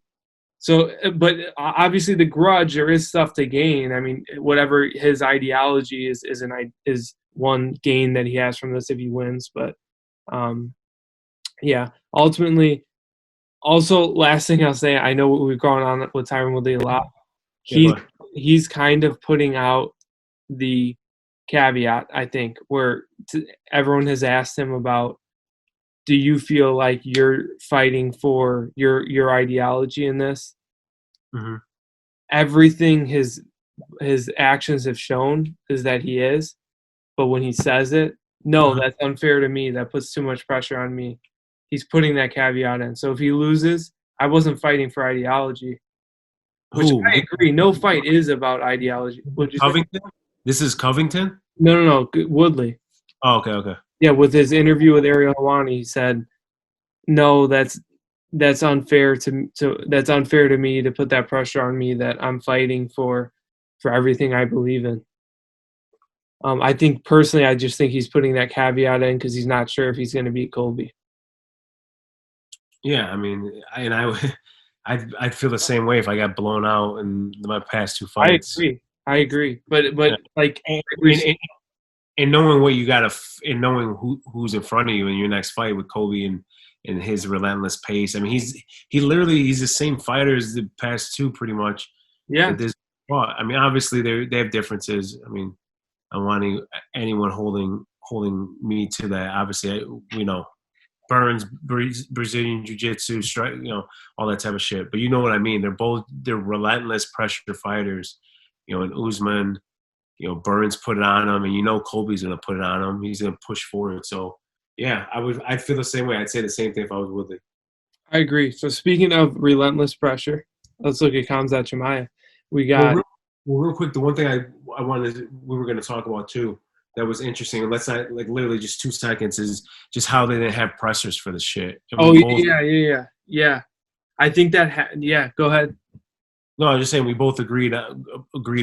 So, but obviously the grudge, there is stuff to gain. I mean, whatever his ideology is one gain that he has from this if he wins. But, yeah, ultimately, also, last thing I'll say, I know we've gone on with Tyron Woodley a lot. He's kind of putting out the caveat, I think, where everyone has asked him about, do you feel like you're fighting for your ideology in this? Mm-hmm. Everything his actions have shown is that he is, but when he says it, no, that's unfair to me. That puts too much pressure on me. He's putting that caveat in. So if he loses, I wasn't fighting for ideology. Which I agree. No fight is about ideology. Covington? This is Covington? No. Woodley. Oh, okay. Yeah, with his interview with Ariel Helwani, he said, "No, that's unfair that's unfair to me to put that pressure on me that I'm fighting for everything I believe in." I think personally, I just think he's putting that caveat in because he's not sure if he's going to beat Colby. Yeah, I mean, I'd feel the same way if I got blown out in my past two fights. I agree. But like, and knowing what you got and knowing who's in front of you in your next fight with Colby and his relentless pace. I mean, he's the same fighter as the past two, pretty much. Yeah. I mean, obviously they have differences. I mean, I don't want anyone holding me to that. Obviously, we know Burns, Brazilian Jiu-Jitsu, strike, all that type of shit. But you know what I mean. They're relentless pressure fighters. And Usman, Burns put it on him, and Colby's gonna put it on him. He's gonna push forward. So yeah, I'd feel the same way. I'd say the same thing if I was Woodley. I agree. So speaking of relentless pressure, let's look at Khamzat Chimaev. We got real quick. The one thing I wanted we were going to talk about too that was interesting. And let's not literally just 2 seconds is just how they didn't have pressers for the shit. Yeah. I think that go ahead. No, I was just saying we both agreed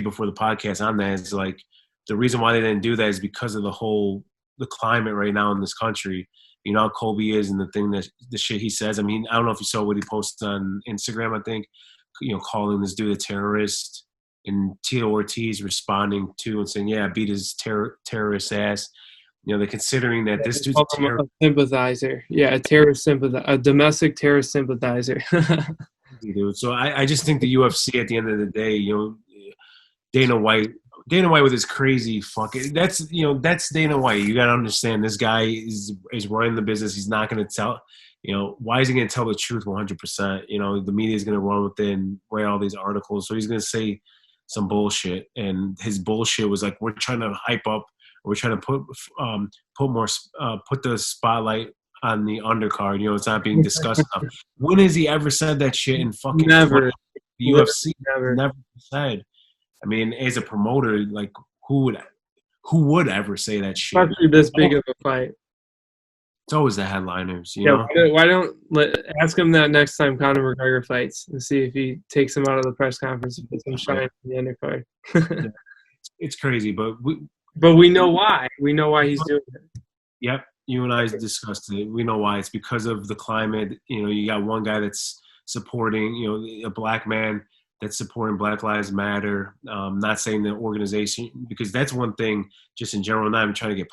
before the podcast on that. Is like the reason why they didn't do that is because of the climate right now in this country. How Colby is and the shit he says. I mean, I don't know if you saw what he posted on Instagram, I think, calling this dude a terrorist, and Tito Ortiz responding to and saying, yeah, beat his terrorist ass. They're considering that this dude's a sympathizer. Yeah, a domestic terrorist sympathizer. Dude. So I just think the UFC at the end of the day, Dana White with his crazy fucking that's Dana White. You got to understand this guy is running the business. He's not going to tell, why is he going to tell the truth 100%? The media is going to run with it and write all these articles. So he's going to say some bullshit. And his bullshit was like, we're trying to hype up, we're trying to put the spotlight on the undercard. It's not being discussed enough. When has he ever said that shit in fucking never the UFC? Never said. I mean, as a promoter, like who would ever say that shit? Especially this big of a fight. It's always the headliners, Why don't ask him that next time Conor McGregor fights and see if he takes him out of the press conference and puts him shine in the undercard. it's crazy, but we know why. We know why he's doing it. Yep, you and I discussed it. We know why. It's because of the climate. You know, you got one guy that's supporting, you know, a black man that's supporting Black Lives Matter. Not saying the organization, because that's one thing just in general, not even trying to get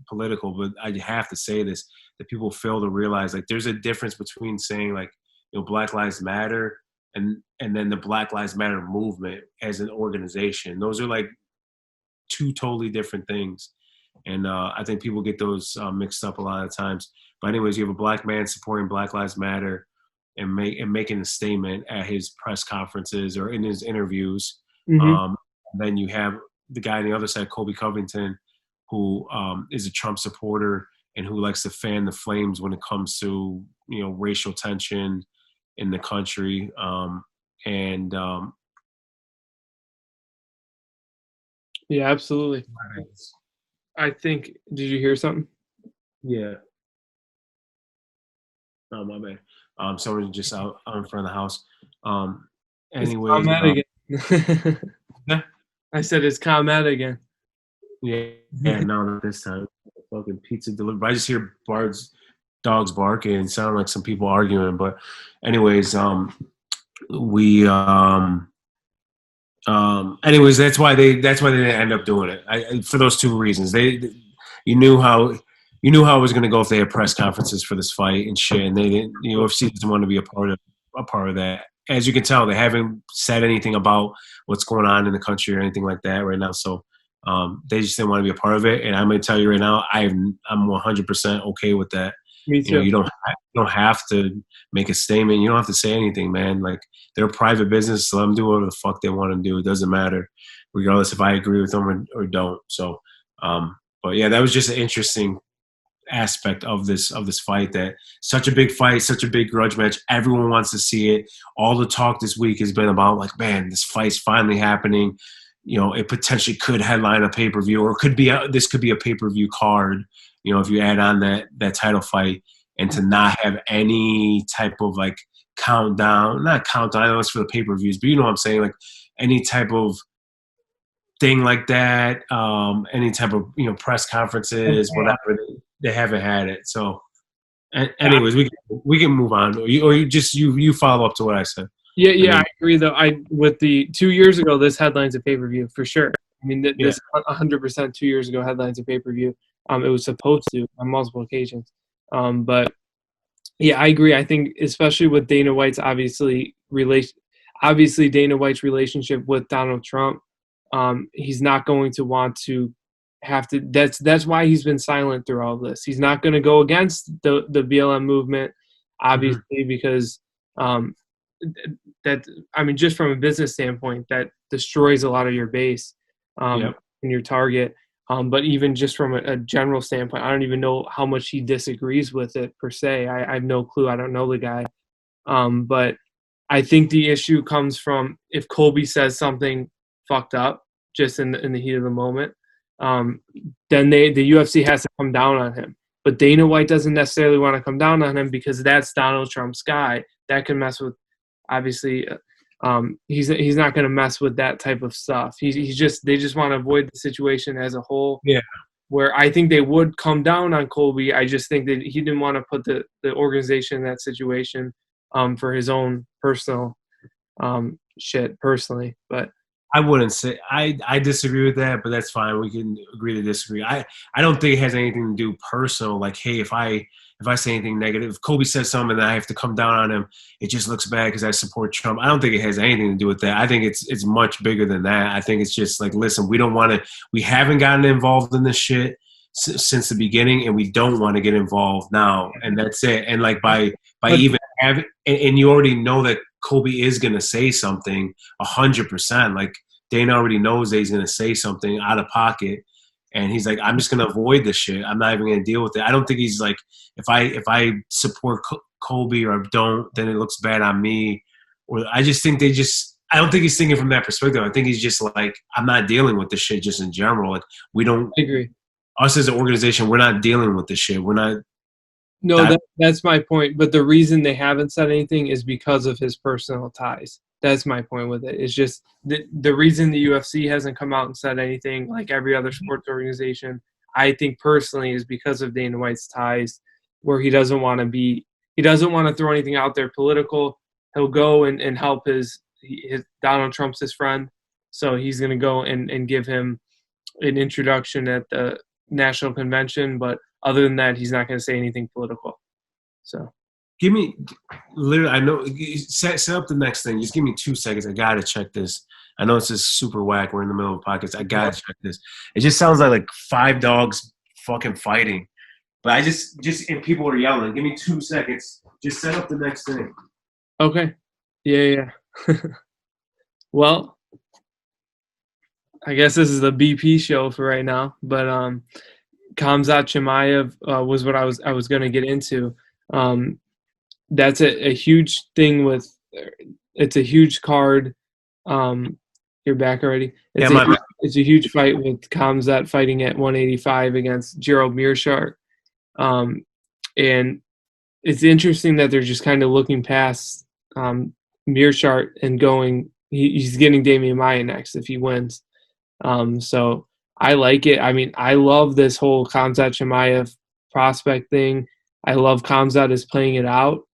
political, but I have to say this, that people fail to realize, like, there's a difference between saying, like, you know, Black Lives Matter and then the Black Lives Matter movement as an organization. Those are like two totally different things. And I think people get those mixed up a lot of times. But anyways, you have a black man supporting Black Lives Matter and making a statement at his press conferences or in his interviews. Mm-hmm. Then you have the guy on the other side, Colby Covington, who is a Trump supporter and who likes to fan the flames when it comes to, you know, racial tension in the country. Yeah, absolutely. I think. Did you hear something? Yeah. Oh, my bad. Someone's just out in front of the house. Anyways, again. Yeah. I said it's ComEd again. Yeah, no, not this time. Fucking pizza delivery. I just hear dogs barking and sound like some people arguing. But anyways, anyways, that's why they didn't end up doing it. For those two reasons. You knew how it was going to go if they had press conferences for this fight and shit, and they didn't. The UFC doesn't want to be a part of that. As you can tell, they haven't said anything about what's going on in the country or anything like that right now. So they just didn't want to be a part of it. And I'm going to tell you right now, I'm 100% okay with that. Me too. You know, you don't have to make a statement. You don't have to say anything, man. Like, they're a private business, so let them do whatever the fuck they want to do. It doesn't matter, regardless if I agree with them or don't. So, but yeah, that was just an interesting aspect of this fight. That such a big fight, such a big grudge match. Everyone wants to see it. All the talk this week has been about, like, man, this fight's finally happening. You know, it potentially could headline a pay-per-view, or this could be a pay-per-view card. You know, if you add on that title fight, and to not have any type of, like, not countdown, I know it's for the pay-per-views, but you know what I'm saying, like, any type of thing like that, any type of, you know, press conferences, whatever, they haven't had it. So, anyways, we can move on, or you follow up to what I said. Yeah, I agree. Though with the 2 years ago, this headlines a pay-per-view for sure. I mean, this 100% 2 years ago headlines a pay-per-view. It was supposed to on multiple occasions, but yeah, I agree. I think especially with Dana White's obviously Dana White's relationship with Donald Trump, he's not going to want to have to. That's why he's been silent through all this. He's not going to go against the BLM movement, obviously, because that, I mean, just from a business standpoint, that destroys a lot of your base and your target. But even just from a general standpoint, I don't even know how much he disagrees with it per se. I have no clue. I don't know the guy. But I think the issue comes from if Colby says something fucked up just in the heat of the moment, then the UFC has to come down on him. But Dana White doesn't necessarily want to come down on him because that's Donald Trump's guy. That can mess with, obviously, he's not going to mess with that type of stuff. They just want to avoid the situation as a whole. Yeah. Where I think they would come down on Colby. I just think that he didn't want to put the organization in that situation for his own personal shit personally. But I wouldn't say I disagree with that, but that's fine. We can agree to disagree. I don't think it has anything to do personal. Like, hey, if I say anything negative, if Colby says something and I have to come down on him, it just looks bad because I support Trump. I don't think it has anything to do with that. I think it's much bigger than that. I think it's just like, listen, we haven't gotten involved in this shit since the beginning, and we don't want to get involved now, and that's it. And like by even having, and you already know that Colby is going to say something 100%. Like, Dana already knows that he's going to say something out of pocket. And he's like, I'm just going to avoid this shit. I'm not even going to deal with it. I don't think he's like, if I support Colby or don't, then it looks bad on me. Or I just think I don't think he's thinking from that perspective. I think he's just like, I'm not dealing with this shit just in general. Like, we don't. I agree. Us as an organization, we're not dealing with this shit. We're not. No, that's my point. But the reason they haven't said anything is because of his personal ties. That's my point with it. It's just the reason the UFC hasn't come out and said anything like every other sports organization, I think personally, is because of Dana White's ties, where he doesn't want to throw anything out there political. He'll go and help his Donald Trump's his friend, so he's going to go and give him an introduction at the national convention. But other than that, he's not going to say anything political. So. Give me, literally, I know, set up the next thing. Just give me 2 seconds. I got to check this. I know it's just super whack. We're in the middle of a podcast. I got to check this. It just sounds like 5 dogs fucking fighting. But I just and people are yelling. Give me 2 seconds. Just set up the next thing. Okay. Yeah. Well, I guess this is the BP show for right now. But Khamzat Chimaev was what I was going to get into. That's a huge thing it's a huge card. You're back already? It's a huge fight with Khamzat fighting at 185 against Gerald Meerschaert. And it's interesting that they're just kind of looking past Meerschaert and going, he's getting Damian Maia next if he wins. So I like it. I mean, I love this whole Khamzat Chimaev prospect thing. I love Khamzat is playing it out.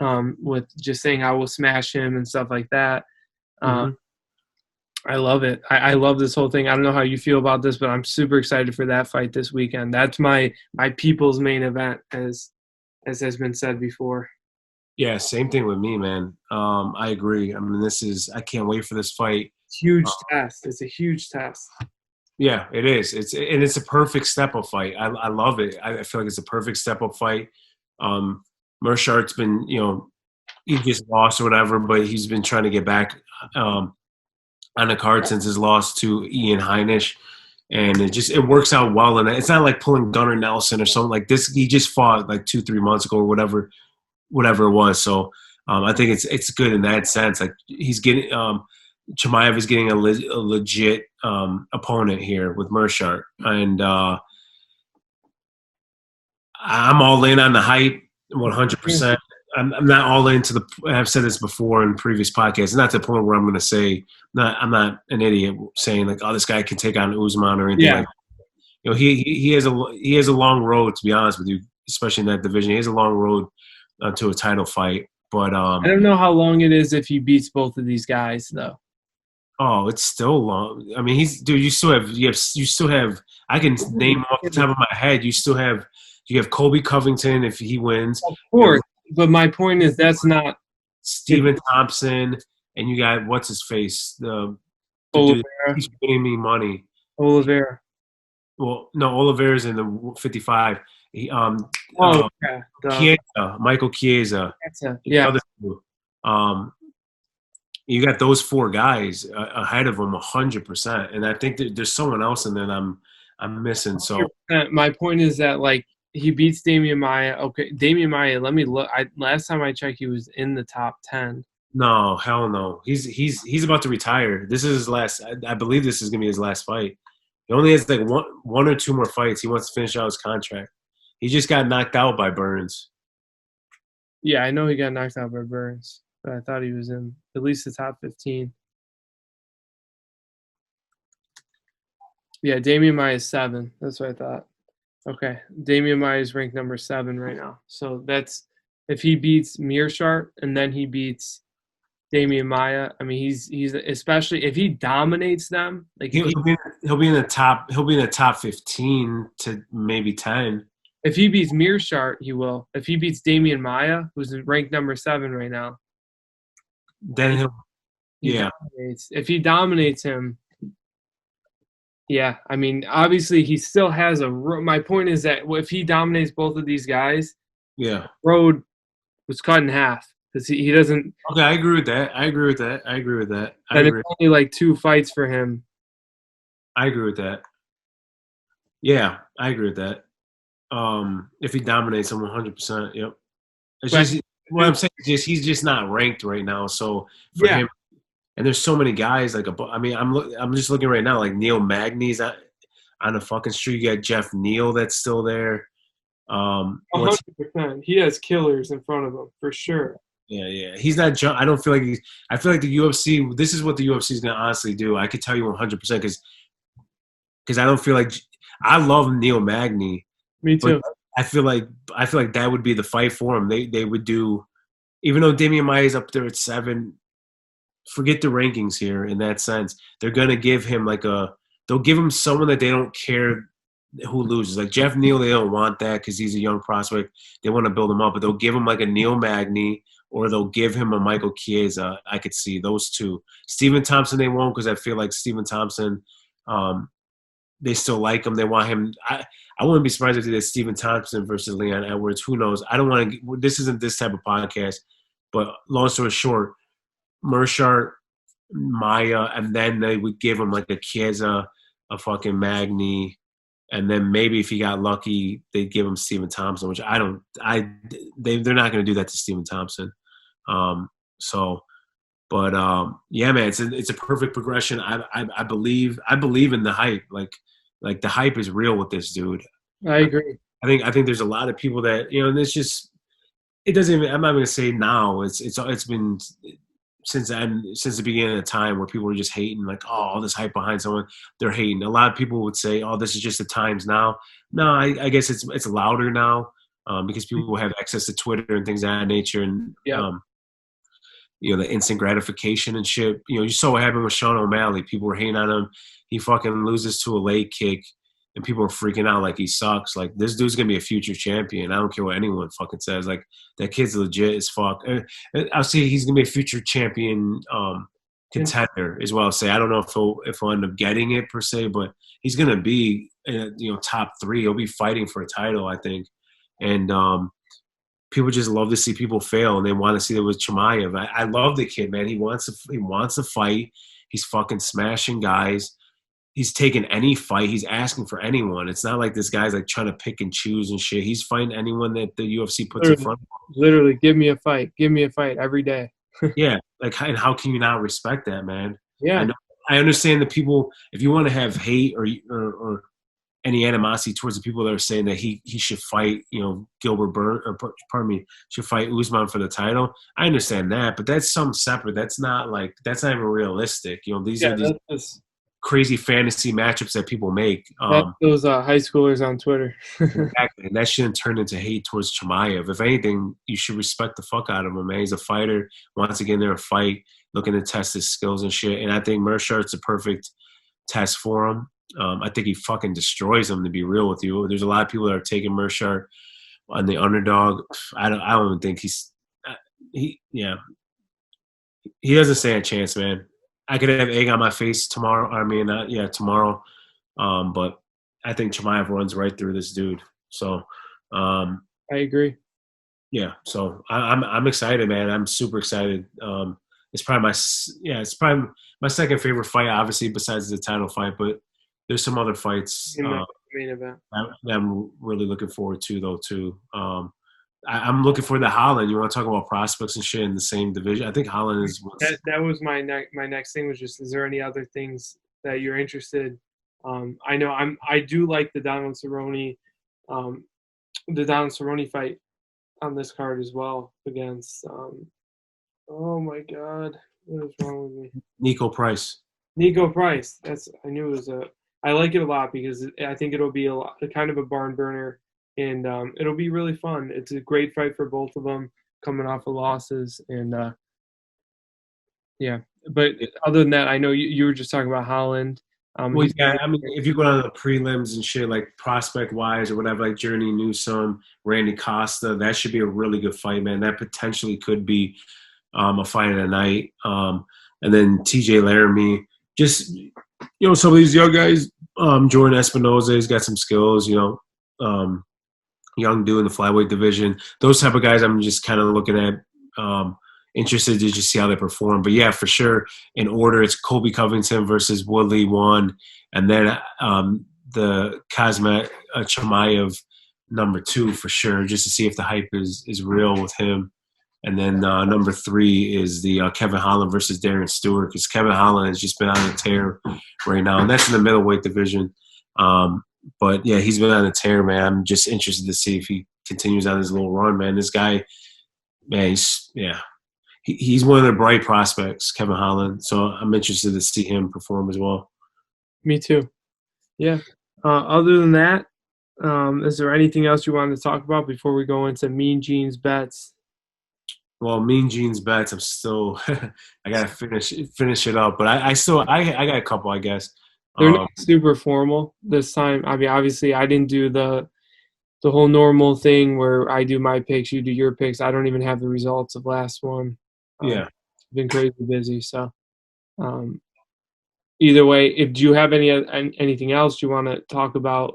With just saying I will smash him and stuff like that. I love it. I love this whole thing. I don't know how you feel about this, but I'm super excited for that fight this weekend. That's my people's main event, as has been said before. Yeah, same thing with me, man. I agree. I mean, I can't wait for this fight. Huge test. It's a huge test. Yeah, it is. It's a perfect step-up fight. I love it. I feel like it's a perfect step-up fight. Meerschaert's been, he just lost or whatever, but he's been trying to get back on the card since his loss to Ian Heinisch, and it works out well. And it's not like pulling Gunnar Nelson or something like this. He just fought like 2-3 months ago or whatever it was. So I think it's good in that sense. Like he's getting Chimaev is getting a legit opponent here with Meerschaert, and I'm all in on the hype. 100%. I'm not all into I've said this before in previous podcasts. It's not to the point where I'm going to say, I'm not an idiot saying like, oh, this guy can take on Usman or anything like that. He has a long road, to be honest with you, especially in that division. He has a long road to a title fight. But I don't know how long it is if he beats both of these guys, though. Oh, it's still long. I mean, you still have. I can name off the top of my head. You have Colby Covington if he wins. Of course, but my point is that's not Stephen Thompson, and you got what's his face, the dude he's winning me money. Oliveira. Well, no, Oliveira's in the 55. Chiesa, Michael Chiesa. Yeah. You got those 4 guys ahead of him 100%, and I think there's someone else in there that I'm missing. So my point is that like. He beats Damian Maia. Okay, Damian Maia. Let me look. Last time I checked, he was in the top 10. No, hell no. He's about to retire. This is his last. I believe this is gonna be his last fight. He only has like one or 2 more fights. He wants to finish out his contract. He just got knocked out by Burns. Yeah, I know he got knocked out by Burns, but I thought he was in at least the top 15. Yeah, Damian Maia is 7. That's what I thought. Okay, Damian Maia is ranked number 7 right now. So that's if he beats Meerschaert and then he beats Damian Maia. I mean, he's especially if he dominates them, like he'll be in the top 15 to maybe 10. If he beats Meerschaert, he will. If he beats Damian Maia, who's ranked number 7 right now, then he dominates. If he dominates him. Yeah, I mean, obviously he still has my point is that if he dominates both of these guys, road was cut in half because he doesn't. Okay, I agree with that. And it's only like 2 fights for him. I agree with that. Yeah, I agree with that. If he dominates him 100%, yep. It's just what I'm saying is he's just not ranked right now. So for him. And there's so many guys I'm just looking right now like Neil Magny's on the fucking street. You got Jeff Neal that's still there. 100%. He has killers in front of him for sure. Yeah. He's not. I don't feel like he's. I feel like the UFC. This is what the UFC is going to honestly do. I could tell you 100% because I don't feel like I love Neil Magny, Me but too. I feel like that would be the fight for him. They would do, even though Damian Maia is up there at 7. Forget the rankings here in that sense. They're gonna give him they'll give him someone that they don't care who loses. Like Jeff Neal, they don't want that because he's a young prospect. They want to build him up, but they'll give him like a Neil Magny or they'll give him a Michael Chiesa. I could see those two. Stephen Thompson, they won't because I feel like Stephen Thompson, they still like him. They want him. I wouldn't be surprised if they did Stephen Thompson versus Leon Edwards. Who knows? I don't want to. This isn't this type of podcast, but long story short, Mershart, Maya, and then they would give him like a Chiesa, a fucking Magny, and then maybe if he got lucky, they'd give him Stephen Thompson, which they're not going to do that to Stephen Thompson. Yeah, man, it's a perfect progression. I believe in the hype. Like the hype is real with this dude. I agree. I think there's a lot of people that and it's just it doesn't even. I'm not going to say now. It's been since the beginning of time where people were just hating, like, oh, all this hype behind someone, they're hating. A lot of people would say, oh, this is just the times now. No, I guess it's louder now because people have access to Twitter and things of that nature, and the instant gratification and shit. You saw what happened with Sean O'Malley. People were hating on him. He fucking loses to a leg kick, and people are freaking out like he sucks. Like, this dude's going to be a future champion. I don't care what anyone fucking says. Like, that kid's legit as fuck. I'll say he's going to be a future champion contender as well. I'll say I don't know if he'll end up getting it per se, but he's going to be, top 3. He'll be fighting for a title, I think. And people just love to see people fail, and they want to see that with Chimaev. I love the kid, man. He wants to fight. He's fucking smashing guys. He's taking any fight. He's asking for anyone. It's not like this guy's like trying to pick and choose and shit. He's fighting anyone that the UFC puts in front of him. Literally, give me a fight. Give me a fight every day. Yeah, and how can you not respect that, man? Yeah. I understand that people, if you want to have hate or any animosity towards the people that are saying that he should fight, Gilbert Burns, or pardon me, should fight Usman for the title. I understand that, but that's something separate. That's not even realistic. These are these crazy fantasy matchups that people make. Those high schoolers on Twitter. Exactly, and that shouldn't turn into hate towards Chimaev. If anything, you should respect the fuck out of him, man. He's a fighter, wants to get in there and fight, looking to test his skills and shit. And I think Mershart's a perfect test for him. I think he fucking destroys him, to be real with you. There's a lot of people that are taking Mershart on the underdog. I don't even think he doesn't stand a chance, man. I could have egg on my face tomorrow. Tomorrow. But I think Chimaev runs right through this dude. So I agree. Yeah, so I'm excited, man. I'm super excited. It's probably my second favorite fight, obviously, besides the title fight. But there's some other fights main event that I'm really looking forward to, though. Too. I'm looking forward to Holland. You want to talk about prospects and shit in the same division? I think Holland is. That was my next thing. Was just, is there any other things that you're interested? I know I do like the Donald Cerrone fight on this card as well against. Oh my God, what is wrong with me? Nico Price. I knew it was a. I like it a lot because I think it'll be a kind of a barn burner. And it'll be really fun. It's a great fight for both of them, coming off of losses. And, But other than that, I know you were just talking about Holland. If you go down the prelims and shit, like prospect-wise or whatever, like Journey Newsome, Randy Costa, that should be a really good fight, man. That potentially could be a fight of the night. And then TJ Laramie. Just, some of these young guys, Jordan Espinoza, he's got some skills, young dude in the flyweight division. Those type of guys I'm just kind of looking at, interested to just see how they perform. But, yeah, for sure, in order, it's Colby Covington versus Woodley 1, and then the Khamzat Chimaev number 2 for sure, just to see if the hype is real with him. And then number 3 is the Kevin Holland versus Darren Stewart, because Kevin Holland has just been on a tear right now, and that's in the middleweight division. But, yeah, he's been on a tear, man. I'm just interested to see if he continues on his little run, man. This guy, man, he's one of their bright prospects, Kevin Holland. So I'm interested to see him perform as well. Me too. Yeah. Other than that, is there anything else you wanted to talk about before we go into Mean Gene's bets? Well, Mean Gene's bets, I'm still I gotta finish it up, but I still I got a couple, I guess. They're not super formal this time. I mean, obviously, I didn't do the whole normal thing where I do my picks, you do your picks. I don't even have the results of last one. Yeah. Been crazy busy, so either way, if you have anything else you want to talk about,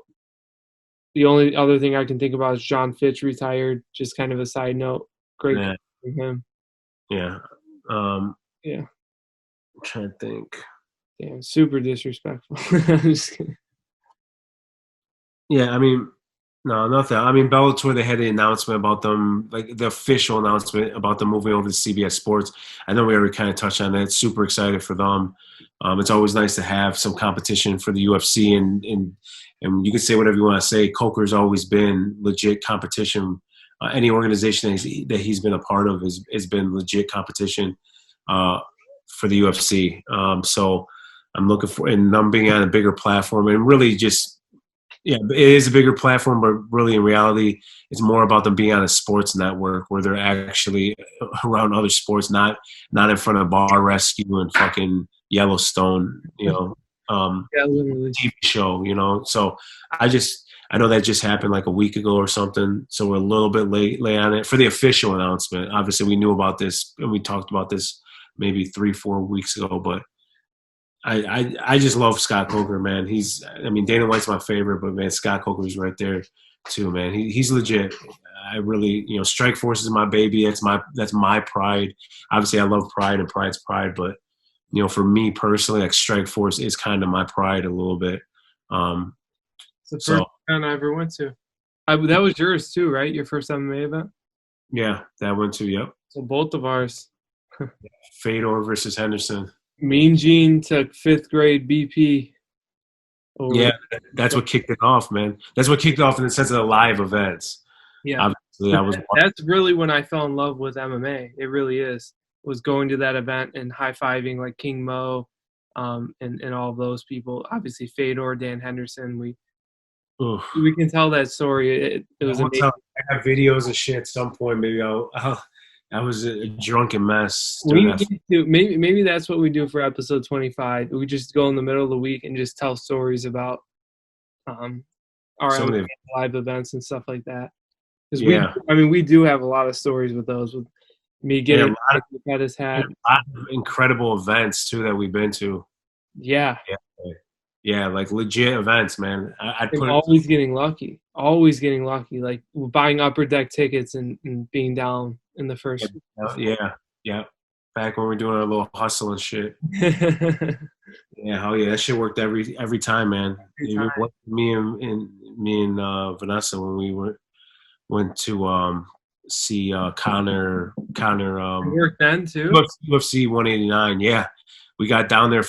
the only other thing I can think about is John Fitch retired. Just kind of a side note. Great from him. Yeah. Yeah. I'm trying to think. Damn, super disrespectful. I'm just kidding. Yeah, I mean, no, nothing. I mean, Bellator, they had the announcement about them, like the official announcement about them moving over to CBS Sports. I know we already kind of touched on that. Super excited for them. It's always nice to have some competition for the UFC, and you can say whatever you want to say. Coker's always been legit competition. Any organization that he's been a part of has been legit competition for the UFC. So I'm looking for, and them being on a bigger platform, and really just. Yeah, it is a bigger platform, but really in reality, it's more about them being on a sports network where they're actually around other sports, not in front of Bar Rescue and fucking Yellowstone, Yeah, literally. TV show, So I know that just happened like a week ago or something, so we're a little bit late on it for the official announcement. Obviously, we knew about this and we talked about this maybe 3-4 weeks ago, but I just love Scott Coker, man. Dana White's my favorite, but man, Scott Coker's right there too, man. He's legit. I really, Strike Force is my baby. That's my pride. Obviously, I love Pride and Pride's pride, but for me personally, like Strike Force is kind of my pride a little bit. It's the first event I ever went to. That was yours too, right? Your first MMA event? Yeah, that one too. Yep. So both of ours. Fedor versus Henderson. Mean Gene took 5th grade BP. Yeah, that's what kicked it off, man. That's what kicked off in the sense of the live events. Yeah, obviously, that's really when I fell in love with MMA. It really is. Was going to that event and high-fiving like King Mo, and all of those people. Obviously, Fedor, Dan Henderson. We can tell that story. It was amazing. I have videos and shit at some point. Maybe I was a drunken mess. We need to, maybe that's what we do for episode 25. We just go in the middle of the week and just tell stories about our live events and stuff like that. Because we do have a lot of stories with those. With me getting at his hat. A lot of incredible events too that we've been to. Yeah. Yeah, like legit events, man. Always getting lucky. Always getting lucky. Like buying upper deck tickets and being down in the first. Yeah. Back when we were doing our little hustle and shit. Yeah, hell yeah, that shit worked every time, man. Me and Vanessa when we went to see Connor. Worked then too. UFC 189. Yeah, we got down there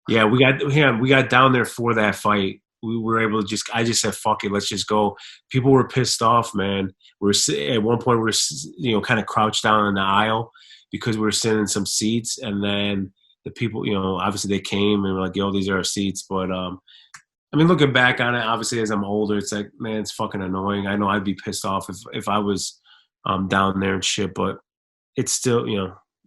we got down there for that fight. We were able to I just said, fuck it, let's just go. People were pissed off, man. At one point, we were, kind of crouched down in the aisle because we were sitting in some seats. And then the people, obviously they came and were like, yo, these are our seats. But, looking back on it, obviously as I'm older, it's like, man, it's fucking annoying. I know I'd be pissed off if I was down there and shit. But it's still,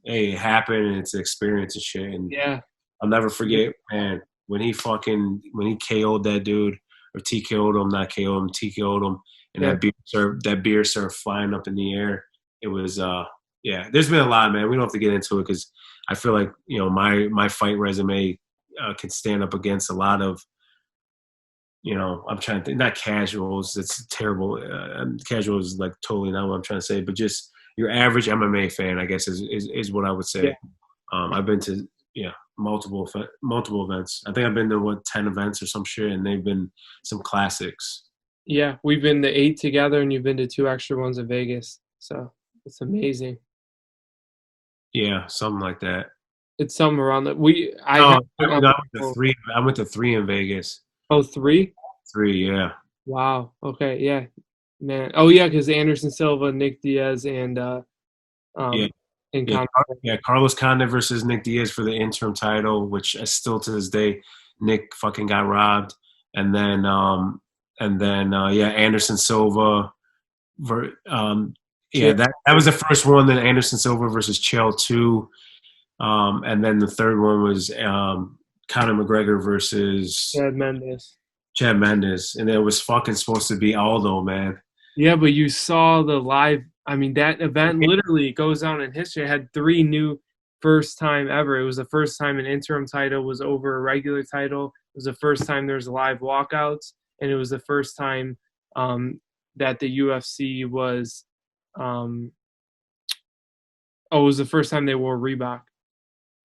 hey, it happened and it's an experience and shit. And yeah. I'll never forget, man, when he KO'd that dude, or TKO'd him, not KO'd him, TKO'd him, and that beer started flying up in the air. It was, there's been a lot, man. We don't have to get into it because I feel like, my fight resume can stand up against a lot of, I'm trying to think, not casuals. It's terrible. Casuals is like totally not what I'm trying to say, but just your average MMA fan, I guess, is what I would say. Yeah. I've been to, multiple events. I think I've been to 10 events or some shit, and they've been some classics. Yeah, we've been to 8 together, and you've been to 2 extra ones in Vegas. So it's amazing. Yeah, something like that. It's something around that. I went to 3 in Vegas. Oh, 3? 3, yeah. Wow. Okay, yeah, man. Oh yeah, because Anderson Silva, Nick Diaz, and in Yeah, Conor. yeah, Carlos Condit versus Nick Diaz for the interim title, which I still to this day, Nick fucking got robbed. And then yeah, Anderson Silva. Yeah, that was the first one. Then Anderson Silva versus Chael 2, and then the third one was Conor McGregor versus Chad Mendes, and it was fucking supposed to be Aldo, man. Yeah, but you saw the live. I mean, that event literally goes down in history. It had 3 new first time ever. It was the first time an interim title was over a regular title. It was the first time there was live walkouts, and it was the first time that the UFC was. It was the first time they wore Reebok.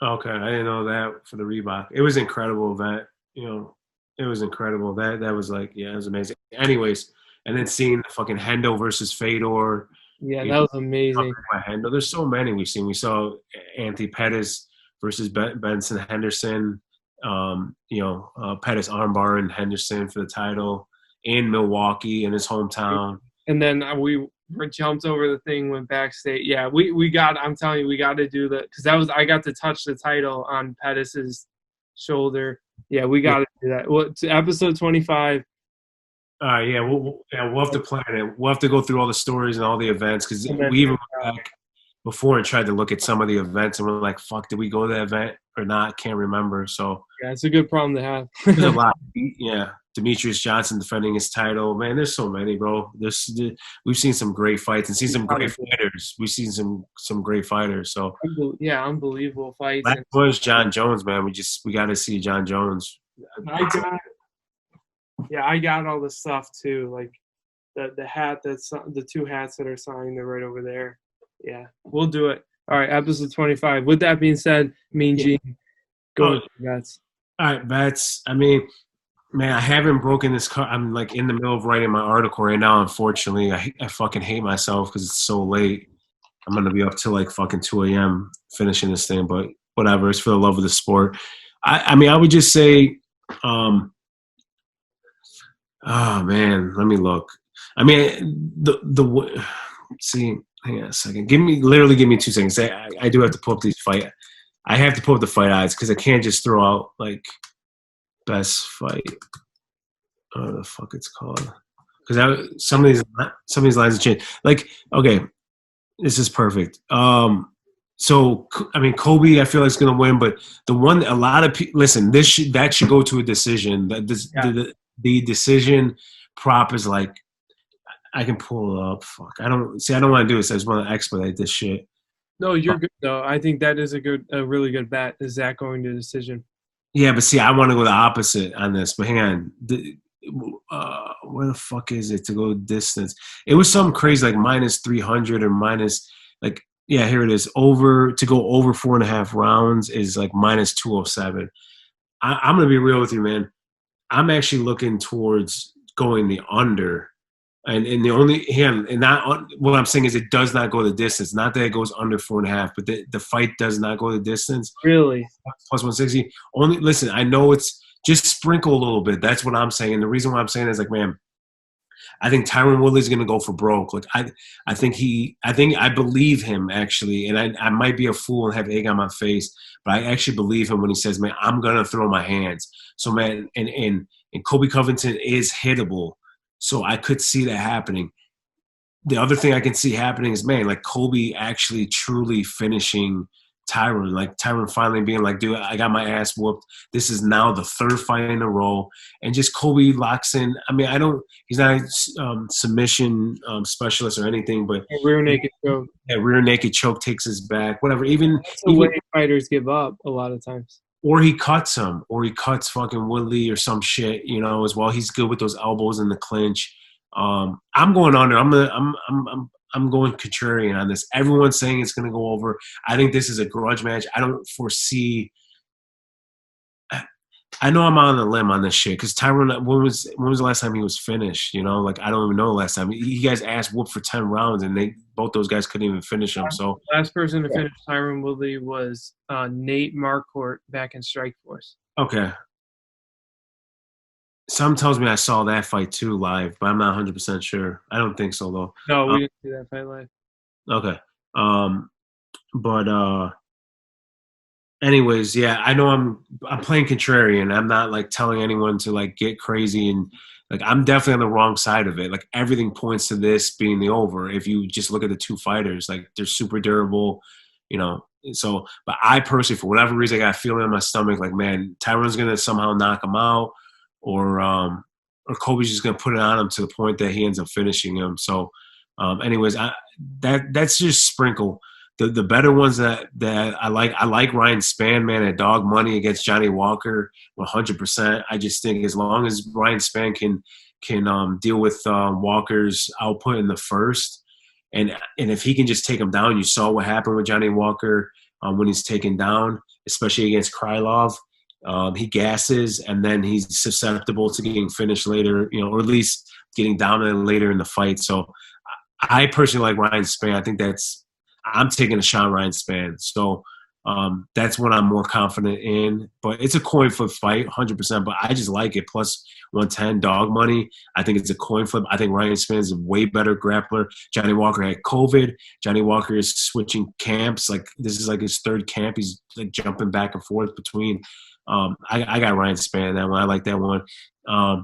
Okay, I didn't know that for the Reebok. It was incredible that it was incredible. That was like, yeah, it was amazing. Anyways, and then seeing the fucking Hendo versus Fedor. Yeah, that was amazing. Hendo. There's so many we've seen. We saw Anthony Pettis versus Benson Henderson. Pettis armbar and Henderson for the title in Milwaukee in his hometown. And then we jumped over the thing, went backstage. Yeah, we got. I'm telling you, we got to do that because I got to touch the title on Pettis's shoulder. Yeah, we got to do that. Well, to episode 25. Yeah, we'll have to plan it. We'll have to go through all the stories and all the events because we even went back before and tried to look at some of the events and we're like, "Fuck, did we go to that event or not?" Can't remember. So yeah, it's a good problem to have. There's a lot. Yeah, Demetrius Johnson defending his title. Man, there's so many, bro. We've seen some great fights and seen some great fighters. We've seen some great fighters. So yeah, unbelievable fights. That was John Jones, man. We got to see John Jones. I got all the stuff too, like the hat that's the 2 hats that are signed. They're right over there. Yeah, we'll do it. All right, episode 25. With that being said, Mean Gene, go with your bets. All right, bets. I mean, man, I haven't broken this car. I'm like in the middle of writing my article right now. Unfortunately, I fucking hate myself because it's so late. I'm gonna be up till like fucking 2 a.m. finishing this thing, but whatever. It's for the love of the sport. I mean, I would just say, oh man, let me look. I mean, see. Hang on a second. Give me 2 seconds. I do have to pull up these fight. I have to pull up the fight odds because I can't just throw out like best fight. What the fuck it's called? Because some of these lines have changed. Like, okay, this is perfect. So I mean, Kobe, I feel like is going to win, but the one a lot of people listen. That should go to a decision. The decision prop is like. I can pull it up. Fuck. I don't want to do this. I just want to expedite this shit. No, you're good though. I think that is a really good bet. Is that going to decision? Yeah, but see, I want to go the opposite on this. But hang on. Where the fuck is it to go distance? It was something crazy like minus 300 or minus like yeah, here it is. Over to go over 4.5 rounds is like minus 207. I'm gonna be real with you, man. I'm actually looking towards going the under. And the only and not what I'm saying is it does not go the distance. Not that it goes under 4.5, but the fight does not go the distance. Really? Plus 160. Only listen. I know it's just sprinkle a little bit. That's what I'm saying. And the reason why I'm saying is like, man, I think Tyron Woodley's gonna go for broke. Like I believe him actually, and I might be a fool and have egg on my face, but I actually believe him when he says, man, I'm gonna throw my hands. So man, and Kobe Covington is hittable. So I could see that happening. The other thing I can see happening is, man, like Kobe actually truly finishing Tyron. Like Tyron finally being like, dude, I got my ass whooped. This is now the 3rd fight in a row. And just Kobe locks in. I mean, he's not a submission specialist or anything, but a rear naked choke. Yeah, rear naked choke takes his back, whatever. That's the way fighters give up a lot of times. Or he cuts him, or he cuts fucking Woodley or some shit, as well. He's good with those elbows in the clinch. I'm going under. I'm going contrarian on this. Everyone's saying it's gonna go over. I think this is a grudge match. I don't foresee. I know I'm on a limb on this shit because Tyron. When was the last time he was finished? Like I don't even know the last time. You guys asked whoop for 10 rounds, and both those guys couldn't even finish him. So last person to finish Tyron Woodley was Nate Marquardt back in Strikeforce. Okay. Some tells me I saw that fight too live, but I'm not 100% sure. I don't think so though. No, we didn't see that fight live. Okay. But anyways, yeah, I know I'm playing contrarian. I'm not like telling anyone to like get crazy, and like I'm definitely on the wrong side of it. Like everything points to this being the over. If you just look at the two fighters, like they're super durable, you know. So, but I personally, for whatever reason, I got a feeling in my stomach, like man, Tyron's gonna somehow knock him out, or Kobe's just gonna put it on him to the point that he ends up finishing him. So, anyways, that's just sprinkle. The better ones that I like Ryan Spann, man, at dog money against Johnny Walker 100%. I just think as long as Ryan Spann can deal with Walker's output in the first, and if he can just take him down, you saw what happened with Johnny Walker when he's taken down, especially against Krylov. He gasses, and then he's susceptible to getting finished later, you know, or at least getting dominated later in the fight. So I personally like Ryan Spann. I think I'm taking a shot on Ryan Spann. So that's what I'm more confident in. But it's a coin flip fight, 100%. But I just like it. Plus 110 dog money. I think it's a coin flip. I think Ryan Spann is a way better grappler. Johnny Walker had COVID. Johnny Walker is switching camps. Like this is like his third camp. He's like jumping back and forth between. I got Ryan Spann that one. I like that one. I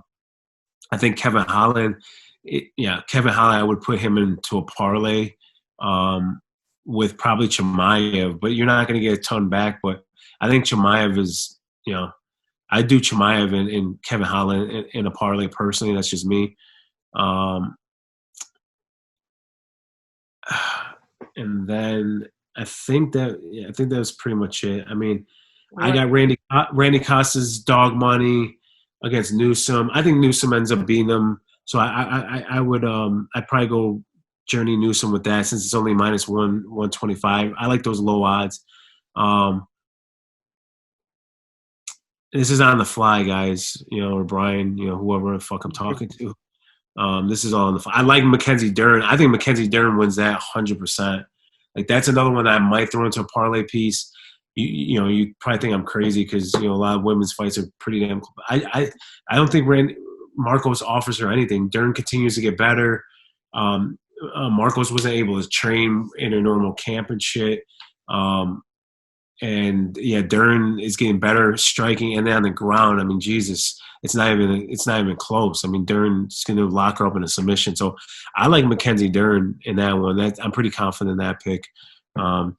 think Kevin Holland. Kevin Holland, I would put him into a parlay. With probably Chimaev, but you're not going to get a ton back. But I think Chimaev is, you know, I do Chimaev and Kevin Holland in a parlay personally. That's just me. And then I think that was pretty much it. I mean, I got Randy Costa's dog money against Newsom. I think Newsom ends up beating him. So I would I'd probably go Journey Newsom with that since it's only minus 125. I like those low odds. This is on the fly, guys, you know, or Brian, you know, whoever the fuck I'm talking to. This is all on the fly. I like Mackenzie Dern. I think Mackenzie Dern wins that 100%. Like that's another one that I might throw into a parlay piece. You know, you probably think I'm crazy because you know a lot of women's fights are pretty damn. I don't think Marcos offers her anything. Dern continues to get better. Marcos wasn't able to train in a normal camp and shit. And yeah, Dern is getting better striking, and then on the ground, I mean, Jesus, it's not even close. I mean, Dern's going to lock her up in a submission. So I like Mackenzie Dern in that one. I'm pretty confident in that pick. And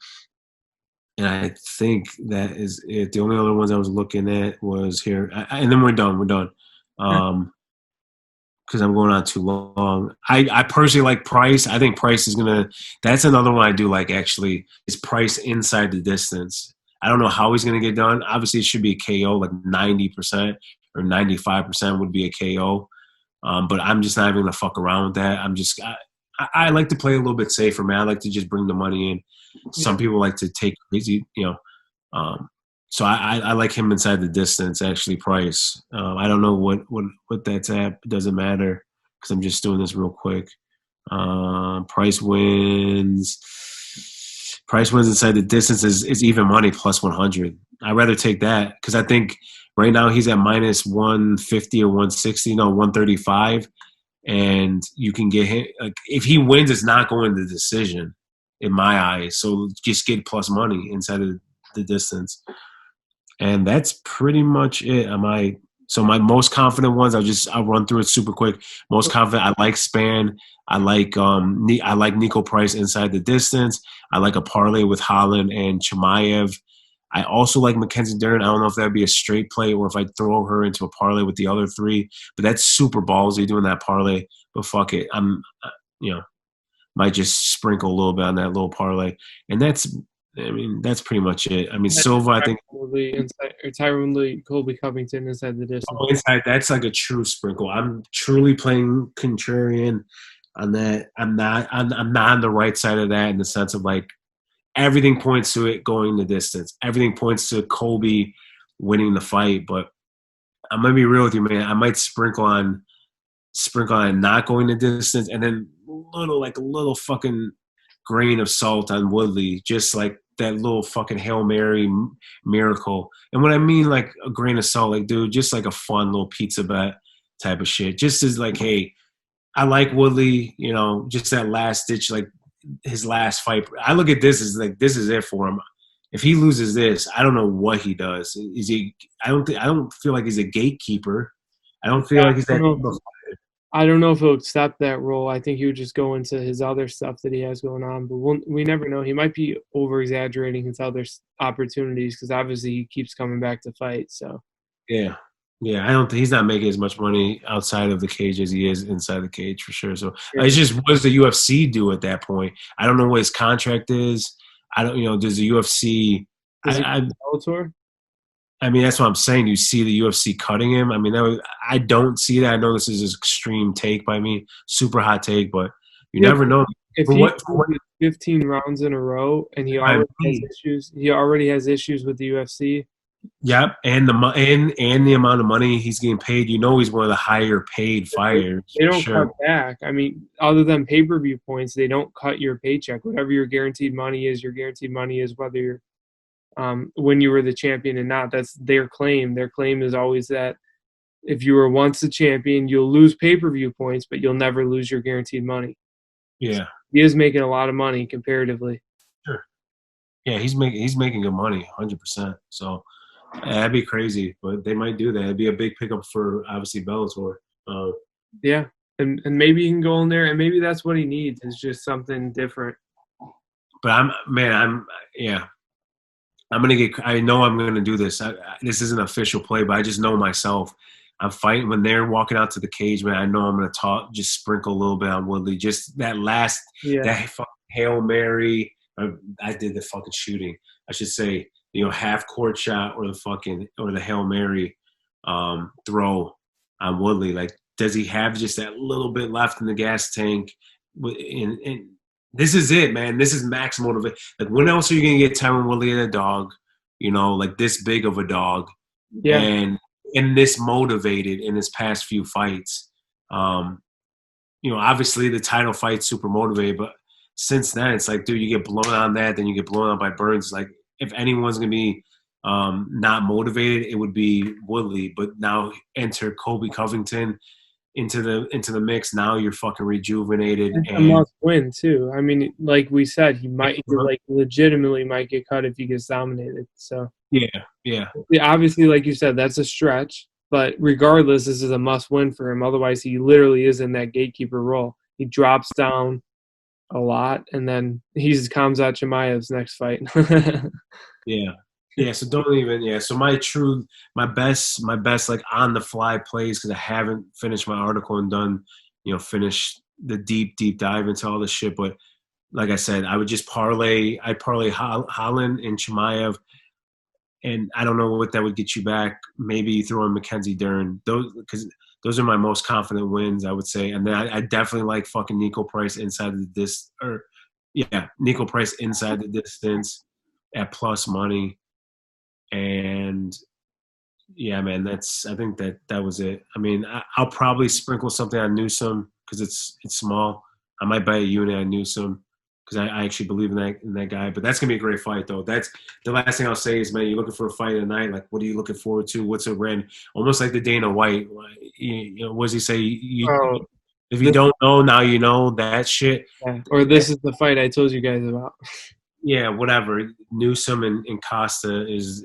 I think that is it. The only other ones I was looking at was here, and then we're done. Because I'm going on too long. I personally like Price. I think Price is that's another one I do like actually, is Price inside the distance. I don't know how he's going to get done. Obviously, it should be a KO, like 90% or 95% would be a KO. But I'm just not even going to fuck around with that. I like to play a little bit safer, man. I like to just bring the money in. Some people like to take crazy, you know. So I like him inside the distance, actually, Price. I don't know what that's at. It doesn't matter because I'm just doing this real quick. Price wins. Price wins inside the distance is even money plus 100. I'd rather take that because I think right now he's at minus 150 or 160, no, 135. And you can get him. Like, if he wins, it's not going to decision in my eyes. So just get plus money inside of the distance. And that's pretty much it. So my most confident ones, I'll run through it super quick. Most confident, I like Spann. I like Nico Price inside the distance. I like a parlay with Holland and Chimaev. I also like Mackenzie Dern. I don't know if that would be a straight play or if I'd throw her into a parlay with the other three. But that's super ballsy doing that parlay. But fuck it, might just sprinkle a little bit on that little parlay. And that's pretty much it. I mean, Silva, I think. Tyron Lee, Colby Covington inside the distance. Oh, inside, that's like a true sprinkle. I'm truly playing contrarian on that. I'm not on the right side of that in the sense of like everything points to it going the distance. Everything points to Colby winning the fight. But I'm gonna be real with you, man. I might sprinkle on not going the distance, and then a little fucking grain of salt on Woodley, just like that little fucking Hail Mary miracle. And when I mean like a grain of salt, like, dude, just like a fun little pizza bet type of shit. Just as like, hey, I like Woodley, you know, just that last ditch, like his last fight. I look at this as like this is it for him. If he loses this, I don't know what he does. Is he? I don't feel like he's a gatekeeper. I don't feel like he's that. I don't know if he'll accept that role. I think he would just go into his other stuff that he has going on. But we never know. He might be over-exaggerating his other opportunities because obviously he keeps coming back to fight. So yeah. I don't think he's not making as much money outside of the cage as he is inside the cage for sure. So it's just what does the UFC do at that point? I don't know what his contract is. I don't, does the UFC? Bellator? I mean, that's what I'm saying. You see the UFC cutting him. I mean, I don't see that. I know this is an extreme take by me, super hot take, but you never know. If he wins 15 rounds in a row and he already has issues with the UFC. Yep, and the amount of money he's getting paid. He's one of the higher paid fighters. They don't cut back. I mean, other than pay-per-view points, they don't cut your paycheck. Whatever your guaranteed money is whether you're when you were the champion and not. That's their claim. Their claim is always that if you were once the champion, you'll lose pay-per-view points, but you'll never lose your guaranteed money. Yeah. So he is making a lot of money comparatively. Sure. Yeah, he's making good money, 100%. So that'd be crazy, but they might do that. It'd be a big pickup for obviously Bellator. Yeah, and maybe he can go in there, and maybe that's what he needs is just something different. But I know I'm gonna do this. This isn't an official play, but I just know myself. I'm fighting when they're walking out to the cage, man. I know I'm gonna just sprinkle a little bit on Woodley. Just that last, that fucking Hail Mary. I did the fucking shooting. I should say, half court shot or the Hail Mary throw on Woodley. Like, does he have just that little bit left in the gas tank? And this is it, man. This is max motivation. Like, when else are you gonna get Tyron Woodley at a dog? Like this big of a dog. Yeah. And this motivated in his past few fights. Obviously the title fight's super motivated, but since then it's like, dude, you get blown on that, then you get blown out by Burns. Like, if anyone's gonna be not motivated, it would be Woodley. But now enter Colby Covington into the mix. Now you're fucking rejuvenated. And a must win too. I mean, like we said, he legitimately might get cut if he gets dominated. So yeah. Obviously, like you said, that's a stretch. But regardless, this is a must win for him. Otherwise, he literally is in that gatekeeper role. He drops down a lot, and then he's Khamzat Chimaev's next fight. Yeah. So don't even. Yeah. So my best like on the fly plays, because I haven't finished my article and done, finish the deep dive into all this shit. But like I said, I would just parlay. I'd parlay Holland and Chimaev, and I don't know what that would get you back. Maybe you throw in Mackenzie Dern. Those are my most confident wins, I would say. And then I definitely like fucking Nico Price inside Nico Price inside the distance at plus money. And yeah, man, I think that was it. I mean, I'll probably sprinkle something on Newsom because it's small. I might buy a unit on Newsom because I actually believe in that guy. But that's gonna be a great fight, though. That's the last thing I'll say is, man, you're looking for a fight tonight. Like, what are you looking forward to? What's a random? Almost like the Dana White. What does he say? If you don't know, now you know that shit. Yeah. Or this is the fight I told you guys about. Yeah, whatever. Newsom and Costa is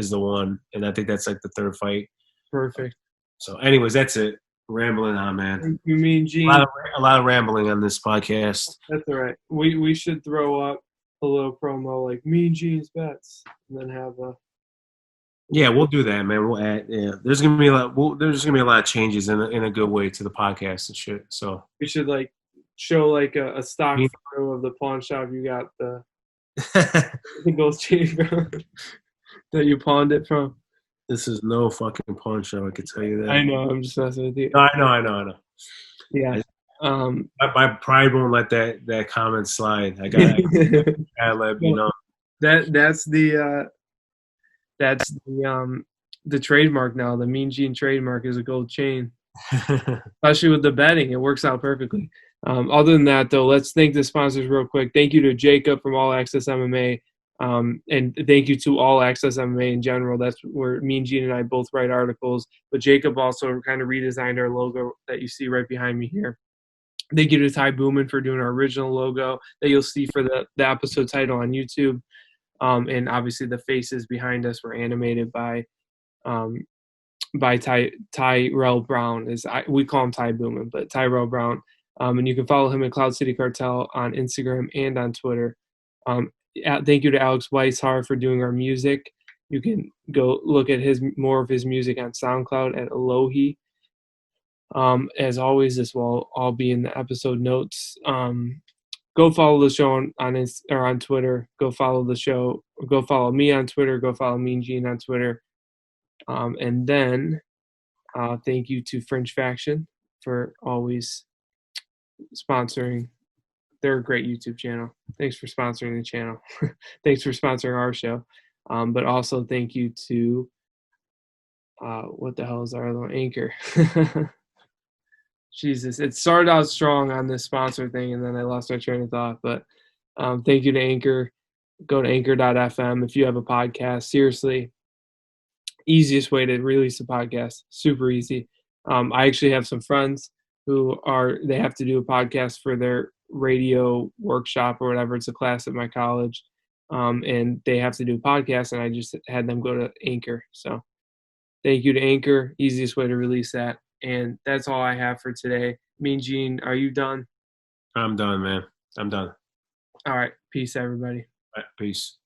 the one, and I think that's like the third fight. Perfect. So, anyways, that's it. Rambling on, man. You mean Gene? A lot of rambling on this podcast. That's all right. We should throw up a little promo like Mean Gene's bets, and then have a. Yeah, we'll do that, man. We'll add. Yeah, there's gonna be a lot of changes in a good way to the podcast and shit. So we should show a stock photo of the pawn shop you got the gold chain from that you pawned it from. This is no fucking pawn shop, I can tell you that. I know, I'm just messing with you. No, I know. Yeah. My pride won't let that comment slide. I gotta let you know. That's the trademark now. The Mean Gene trademark is a gold chain. Especially with the betting, it works out perfectly. Other than that, though, let's thank the sponsors real quick. Thank you to Jacob from All Access MMA, and thank you to All Access MMA in general. That's where me and Gene and I both write articles. But Jacob also kind of redesigned our logo that you see right behind me here. Thank you to Ty Booman for doing our original logo that you'll see for the episode title on YouTube. And obviously the faces behind us were animated by Tyrell Brown. We call him Ty Booman, but Tyrell Brown. And you can follow him at Cloud City Cartel on Instagram and on Twitter. Thank you to Alex Weishar for doing our music. You can go look at more of his music on SoundCloud at Alohi. As always, this will all be in the episode notes. Go follow the show on Twitter. Go follow the show. Go follow me on Twitter. Go follow Mean Gene on Twitter. And then thank you to Fringe Faction for always sponsoring. They're a great YouTube channel. Thanks for sponsoring the channel. Thanks for sponsoring our show. But also thank you to what the hell is our other Anchor? Jesus, it started out strong on this sponsor thing, and then I lost my train of thought. But thank you to Anchor. Go to anchor.fm if you have a podcast. Seriously, easiest way to release a podcast. Super easy. I actually have some friends who they have to do a podcast for their radio workshop or whatever. It's a class at my college. And they have to do a podcast, and I just had them go to Anchor. So thank you to Anchor. Easiest way to release that. And that's all I have for today. Mean Gene, are you done? I'm done, man. I'm done. All right. Peace, everybody. All right, peace.